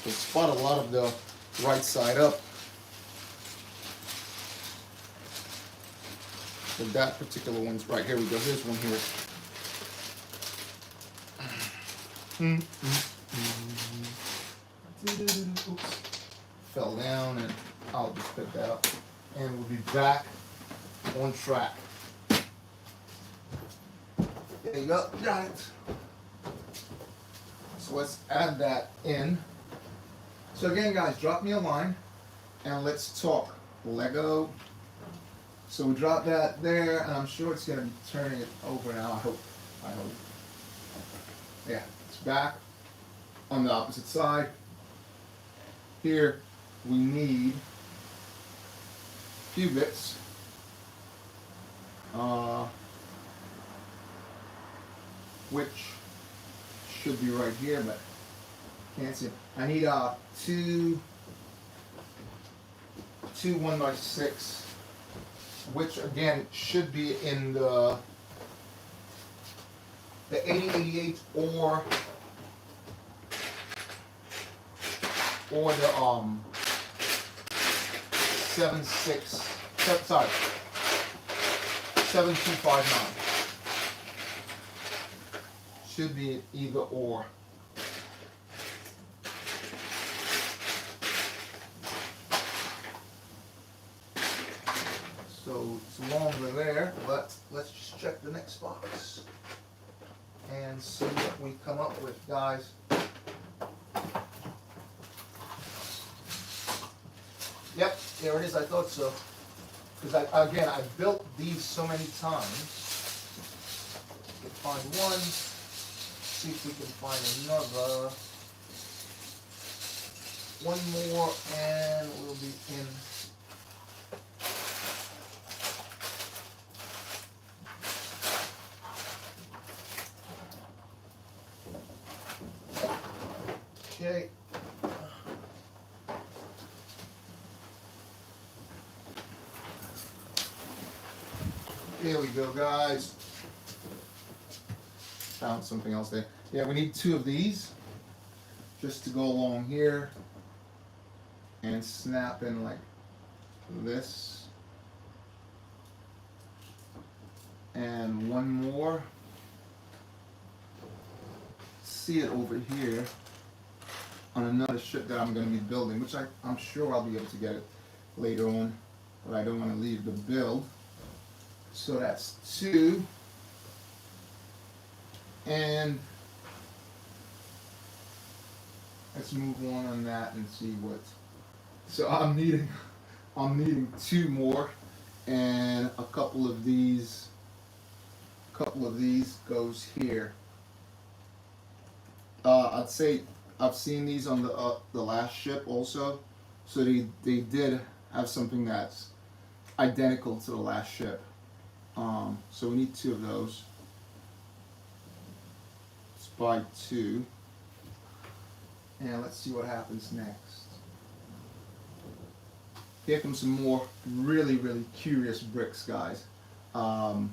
We'll spot a lot of the right side up. But that particular one's right here. We go. Here's one here. Oops. Fell down, and I'll just pick that up. And we'll be back on track. There you go, got it. So let's add that in. So again, guys, drop me a line and let's talk Lego. So we drop that there, and I'm sure it's gonna be turning it over now. I hope. Yeah, it's back on the opposite side. Here we need few bits. Which should be right here, but can't see it. I need two 1x6, which again should be in the 8088 or the 7259. Should be either or. So it's longer there, but let's just check the next box and see what we come up with, guys. Yep, there it is. I thought so. Because I built these so many times. We can find one. See if we can find another. One more, and we'll be in. Okay. Here we go, guys. Found something else there. Yeah, we need two of these. just to go along here and snap in like this. And one more. See it over here on another ship that I'm going to be building, which I'm sure I'll be able to get it later on, but I don't want to leave the build. So that's 2. And let's move on that and see what. So I'm needing 2 more, and a couple of these goes here. I'd say I've seen these on the last ship also, so they did have something that's identical to the last ship. So we need 2 of those. Let's buy 2, and let's see what happens next. Here comes some more really curious bricks, guys. And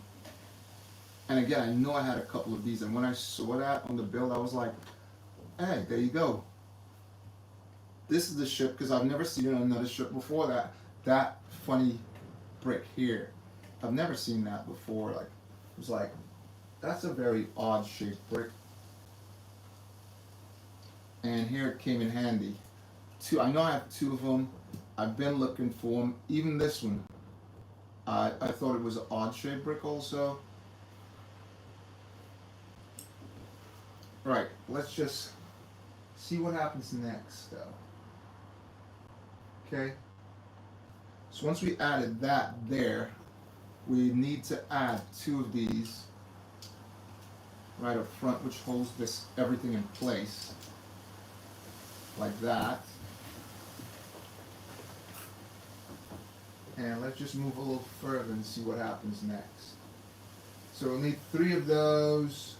again, I know I had a couple of these, and when I saw that on the build, I was like, hey, there you go. This is the ship, because I've never seen it on another ship before. That funny brick here, I've never seen that before. Like, it was like, that's a very odd shaped brick. And here it came in handy. 2, I know I have 2 of them. I've been looking for them. Even this one, I thought it was an odd shaped brick also. Right, let's just see what happens next though. Okay, so once we added that there, we need to add 2 of these right up front, which holds everything in place like that. And let's just move a little further and see what happens next. So we'll need 3 of those.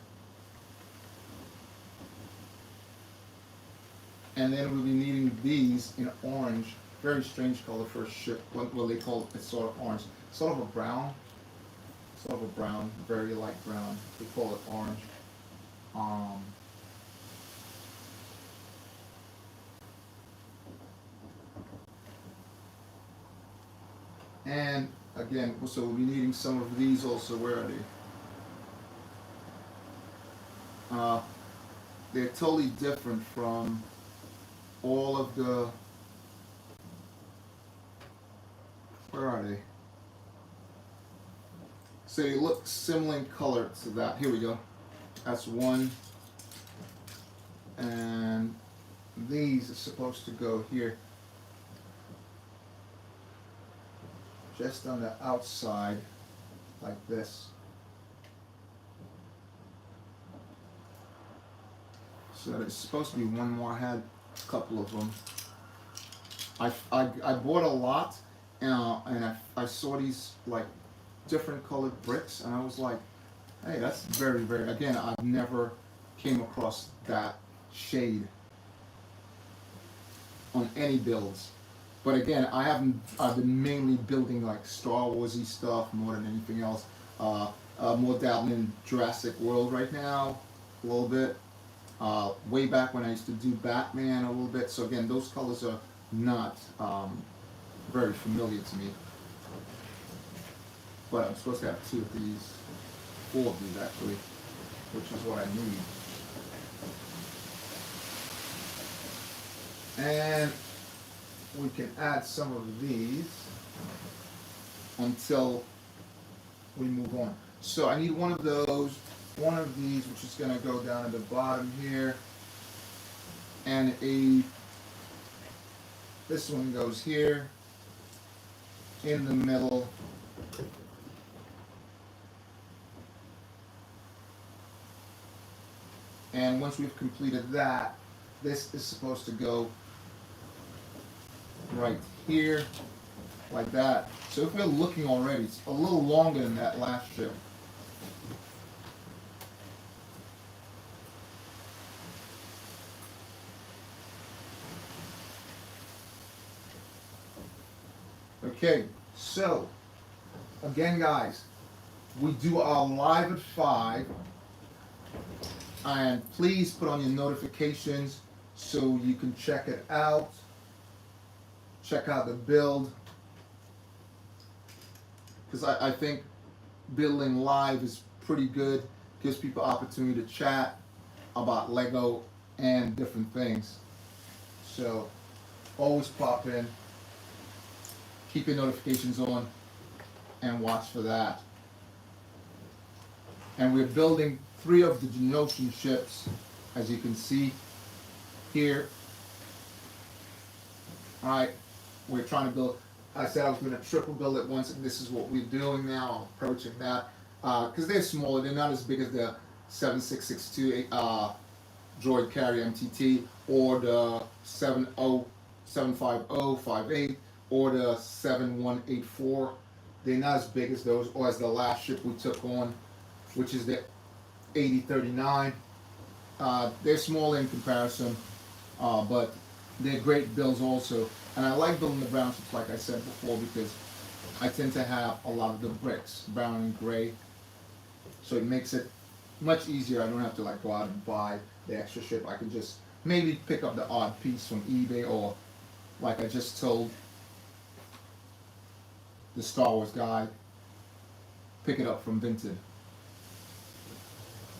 And then we'll be needing these in orange. Very strange color for a ship. Well, they call it, it's sort of orange. Sort of a brown. Sort of a brown, very light brown. They call it orange. And again, so we'll be needing some of these also. Where are they? They're totally different from all of the. Where are they? So they look similar in color to that. Here we go. That's 1. And these are supposed to go here. Just on the outside, like this. So there's supposed to be 1 more. I had a couple of them. I bought a lot, and I saw these like different colored bricks, and I was like, hey, that's very, again, I've never came across that shade on any builds. But again, I've been mainly building like Star Warsy stuff more than anything else. More dabbling in Jurassic World right now, a little bit. Way back when I used to do Batman a little bit. So again, those colors are not very familiar to me. But I'm supposed to have 2 of these, 4 of these actually, which is what I need. And we can add some of these until we move on. So I need 1 of those, 1 of these, which is going to go down at the bottom here, and this one goes here in the middle. And once we've completed that, this is supposed to go right here, like that. So if we're looking already, it's a little longer than that last ship. Okay, so again, guys, we do our live at 5, and please put on your notifications so you can check it out. Check out the build, because I think building live is pretty good. Gives people opportunity to chat about Lego and different things. So always pop in, keep your notifications on, and watch for that. And we're building 3 of the Genotion ships, as you can see here. Alright, we're trying to build, I said I was going to triple build it once, and this is what we're doing now, approaching that. Because they're smaller, they're not as big as the 7662 droid carrier MTT, or the 75058, or the 7184. They're not as big as those, or as the last ship we took on, which is the 8039. They're smaller in comparison, but they're great builds also. And I like building the brown ships, like I said before, because I tend to have a lot of the bricks, brown and gray. So it makes it much easier. I don't have to like go out and buy the extra ship. I can just maybe pick up the odd piece from eBay, or like I just told the Star Wars guy, pick it up from Vinted.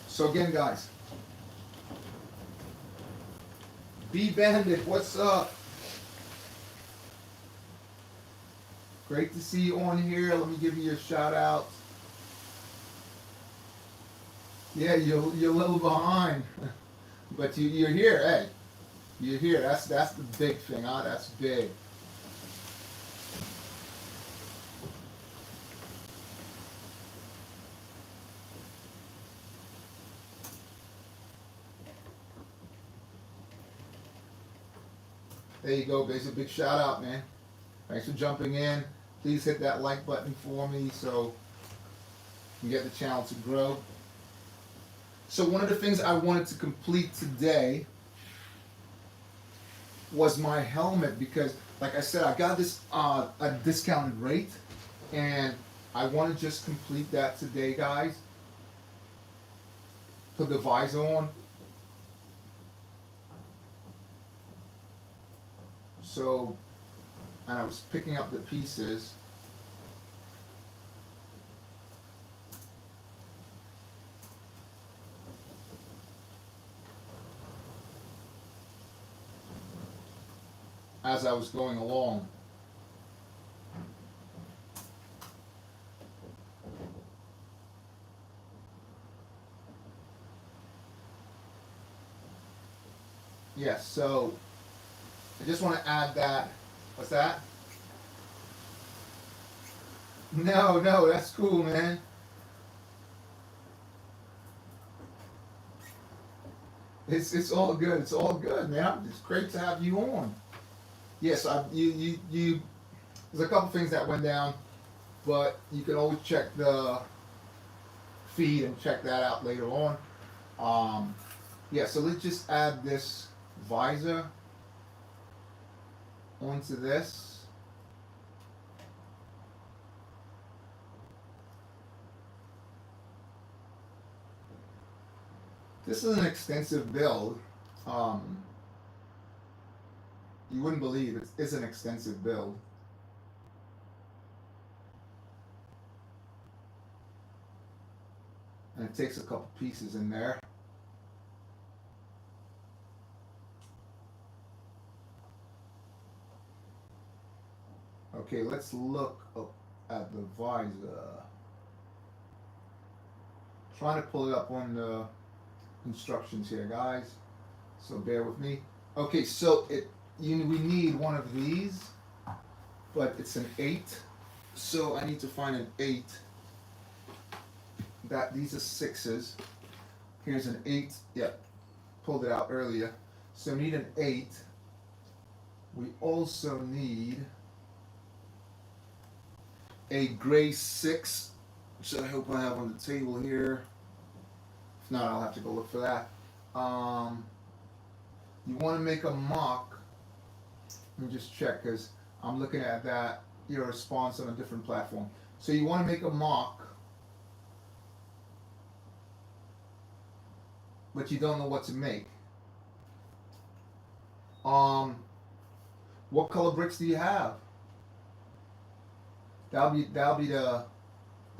So again, guys, B Bandit, what's up? Great to see you on here. Let me give you a shout out. Yeah, you're a little behind, but you're here. Hey, you're here. That's the big thing, huh? That's big. There you go, guys. A big shout out, man. Thanks for jumping in. Please hit that like button for me so we can get the channel to grow. So one of the things I wanted to complete today was my helmet, because like I said, I got this a discounted rate, and I want to just complete that today, guys. Put the visor on. So, and I was picking up the pieces. As I was going along. Yes, so I just want to add that. What's that? No, that's cool, man. It's all good. It's all good, man. It's great to have you on. Yes, you. There's a couple things that went down, but you can always check the feed and check that out later on. Yeah, so let's just add this visor onto this. This is an extensive build. You wouldn't believe it's an extensive build. And it takes a couple pieces in there. Okay, let's look up at the visor. Trying to pull it up on the instructions here, guys. So bear with me. Okay, so we need one of these, but it's an 8. So I need to find an 8. These are 6s. Here's an 8. Yep, pulled it out earlier. So we need an 8. We also need a gray 6, which I hope I have on the table here. If not, I'll have to go look for that. You want to make a mock. Let me just check, because I'm looking at that. Your response on a different platform. So you want to make a mock, but you don't know what to make. Um, what color bricks do you have? That'll be the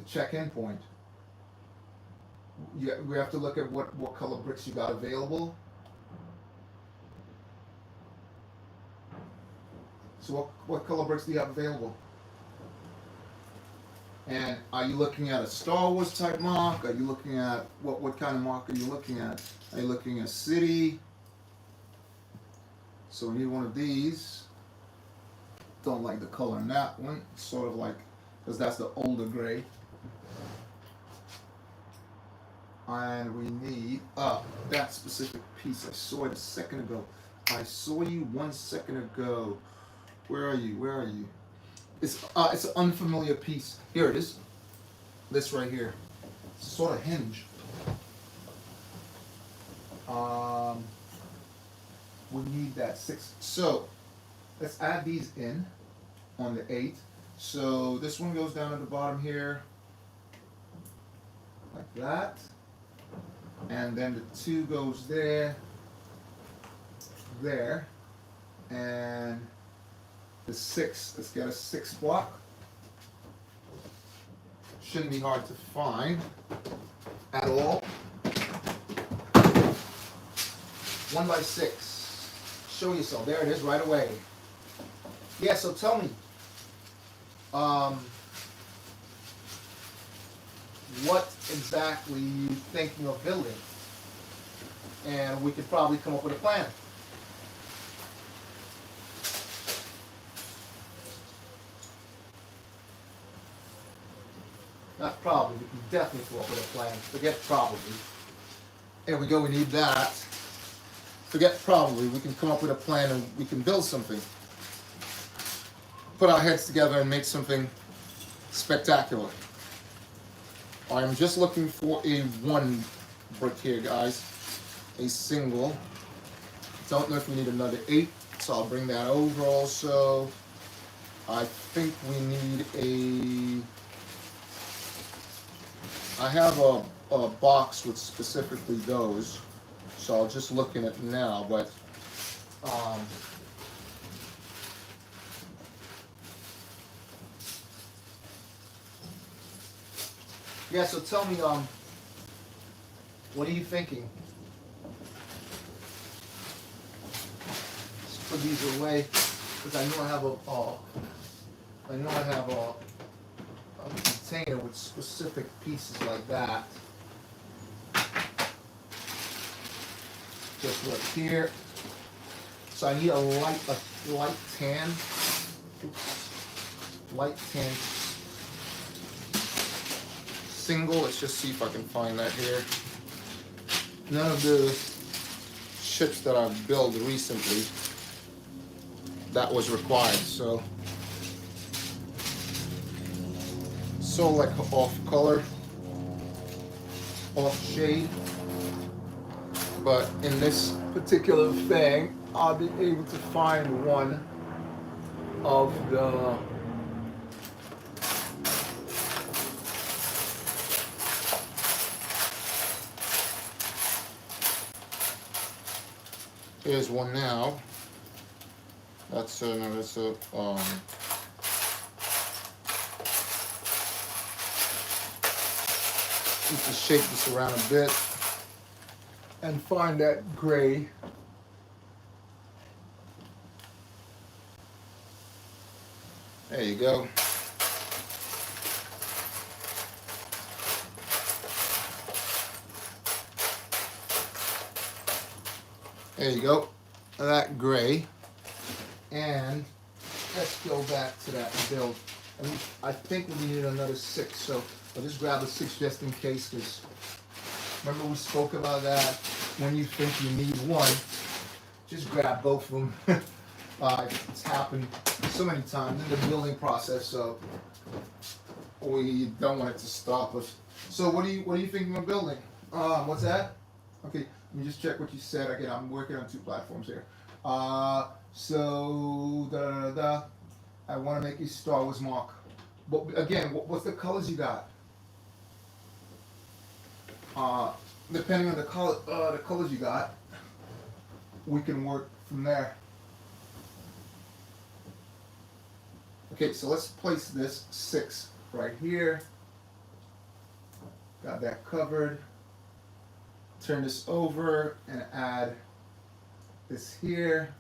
check-in point. We have to look at what color bricks you got available. So what color bricks do you have available? And are you looking at a Star Wars type mark? Are you looking at what kind of mark are you looking at? Are you looking at city? So we need one of these. Don't like the color in that one. It's sort of like, because that's the older gray. And we need that specific piece. I saw it a second ago. I saw you 1 second ago. Where are you? Where are you? It's an unfamiliar piece. Here it is. This right here. It's sort of hinge. We need that 6. So let's add these in on the 8. So this one goes down at the bottom here, like that. And then the 2 goes there, and the 6, let's get a 6 block. Shouldn't be hard to find at all. 1 by 6. Show yourself. There it is right away. Yeah, so tell me, what exactly are you thinking of building? And we could probably come up with a plan. Not probably, we can definitely come up with a plan. Forget probably. There we go, we need that. Forget probably, we can come up with a plan and we can build something. Put our heads together and make something spectacular. I'm just looking for a 1 brick here, guys. A single. Don't know if we need another 8, so I'll bring that over also. I think we need I have a box with specifically those, so I'll just look in it now, but yeah, so tell me, what are you thinking? Let's put these away, because I know I have a container with specific pieces like that. Just right here. So I need a light tan. Oops. Light tan single. Let's just see if I can find that here. None of the ships that I've built recently that was required, so like off color, off shade, but in this particular thing I'll be able to find one of the here's one now. That's need to shake this around a bit and find that gray. There you go. There you go. That gray. And let's go back to that build. I think we need another 6, so I'll just grab a 6 just in case, because remember we spoke about that. When you think you need 1, just grab both of them. It's happened so many times in the building process, so we don't want it to stop us. So what are you thinking of building? What's that? Okay, let me just check what you said. Again, I'm working on 2 platforms here. So I want to make a Star Wars mark. But again, what's the colors you got? Depending on the colors you got, we can work from there. Okay, so let's place this 6 right here. Got that covered. Turn this over and add this here.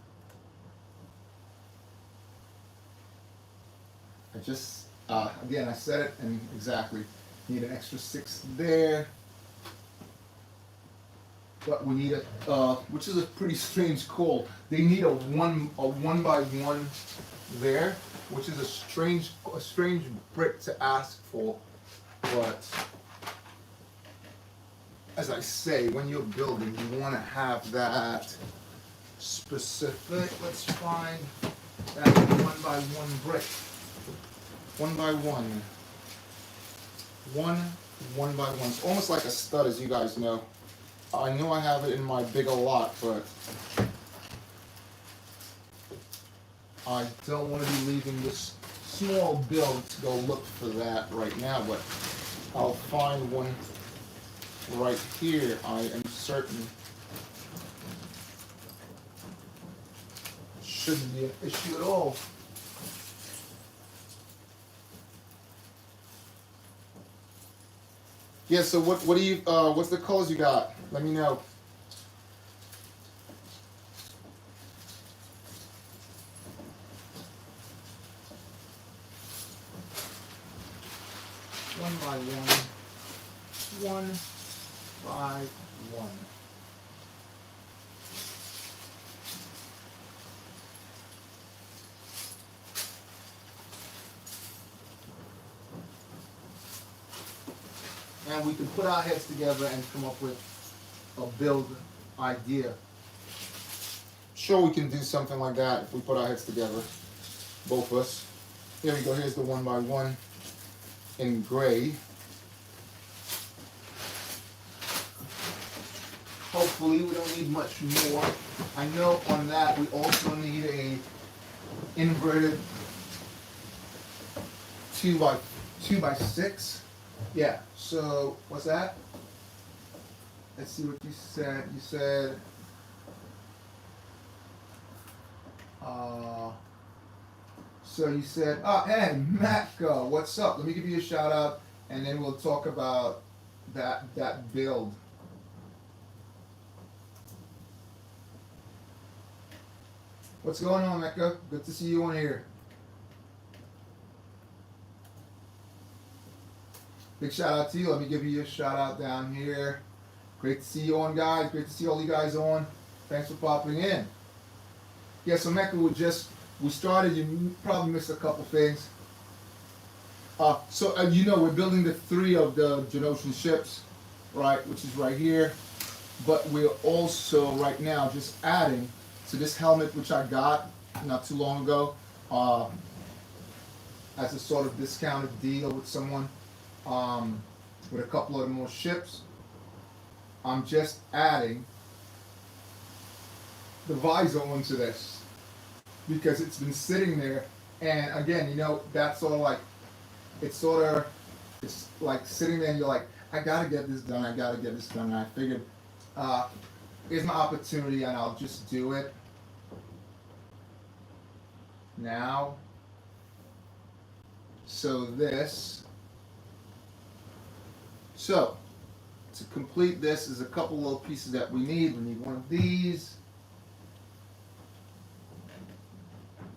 I just, again, I said it, and exactly, need an extra 6 there. But we need which is a pretty strange call. They need a one by one there, which is a strange brick to ask for. But as I say, when you're building, you want to have that specific. Let's find that 1 by 1 brick. 1 by 1. 1 by 1. It's almost like a stud, as you guys know. I know I have it in my bigger lot, but I don't want to be leaving this small build to go look for that right now, but I'll find one right here, I am certain. Shouldn't be an issue at all. Yeah, so what do you, what's the colors you got? Let me know. One by one. 1 by 1. And we can put our heads together and come up with a build idea. Sure, we can do something like that if we put our heads together, both of us. Here we go, here's the 1 by 1 in gray. Hopefully we don't need much more. I know on that we also need a inverted 2 by 6. Yeah, so what's that? Let's see what you said. You said so you said, hey, Mac, what's up? Let me give you a shout out, and then we'll talk about that build. What's going on, Mecca? Good to see you on here. Big shout out to you. Let me give you a shout out down here. Great to see you on, guys. Great to see all you guys on. Thanks for popping in. Yeah, so Mecca, we started. You probably missed a couple things. So you know, we're building the 3 of the Genosian ships, right? Which is right here. But we're also right now just adding to this helmet, which I got not too long ago, as a sort of discounted deal with someone. With a couple of more ships. I'm just adding the visor onto this because it's been sitting there, and again, you know, that's sort of like it's like sitting there and you're like, I gotta get this done, and I figured here's my opportunity and I'll just do it now. So to complete this is a couple little pieces that we need. We need one of these.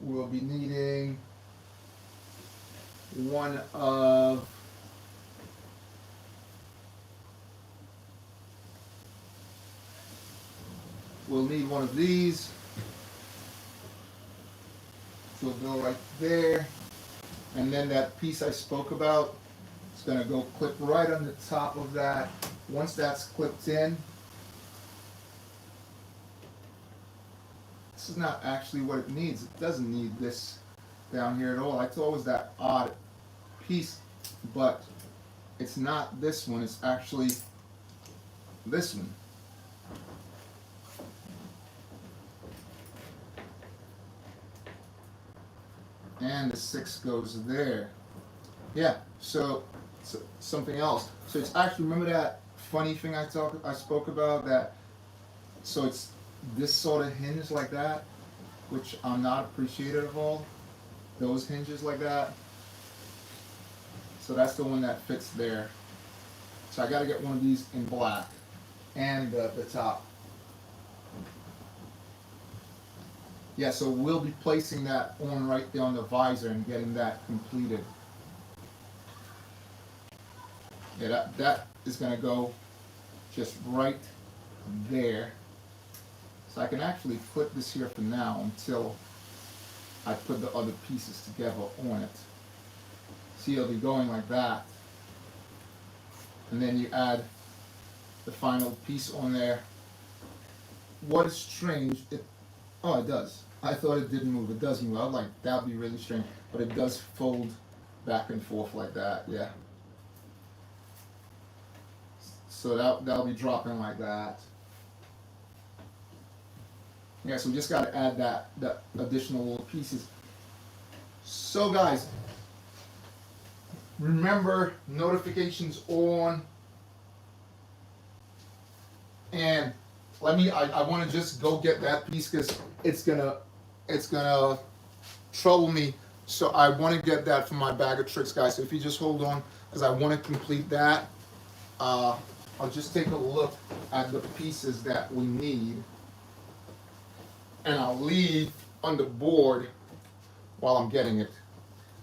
We'll be needing one of we'll need one of these. So we'll go right there. And then that piece I spoke about, it's going to go clip right on the top of that. Once that's clipped in, this is not actually what it needs. It doesn't need this down here at all. I thought it was that odd piece, but it's not this one. It's actually this one. And the 6 goes there. Yeah, so something else. So it's actually, remember that funny thing I spoke about, that, so it's this sort of hinge like that, which I'm not appreciative of all. those hinges like that. So that's the one that fits there. So I got to get one of these in black and the top. Yeah, so we'll be placing that on right there on the visor and getting that completed. Yeah, that is going to go just right there. So I can actually put this here for now until I put the other pieces together on it. See, it'll be going like that. And then you add the final piece on there. What is strange, oh, it does. I thought it didn't move. It does move. I was like, that would be really strange. But it does fold back and forth like that, yeah. So that'll be dropping like that. Yeah, so we just got to add that additional little pieces. So guys, remember, notifications on. And I want to just go get that piece because it's gonna trouble me. So I want to get that for my bag of tricks, guys. So if you just hold on, because I want to complete that. I'll just take a look at the pieces that we need, and I'll leave on the board while I'm getting it.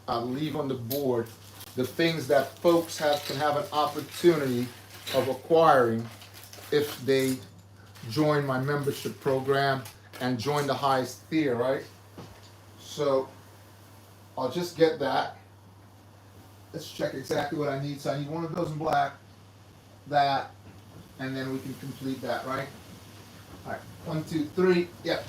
I'll leave on the board the things that folks can have an opportunity of acquiring if they join my membership program and join the highest tier, right? So I'll just get that. Let's check exactly what I need. So I need one of those in black, that, and then we can complete that, right? All right, 1, 2, 3, yep.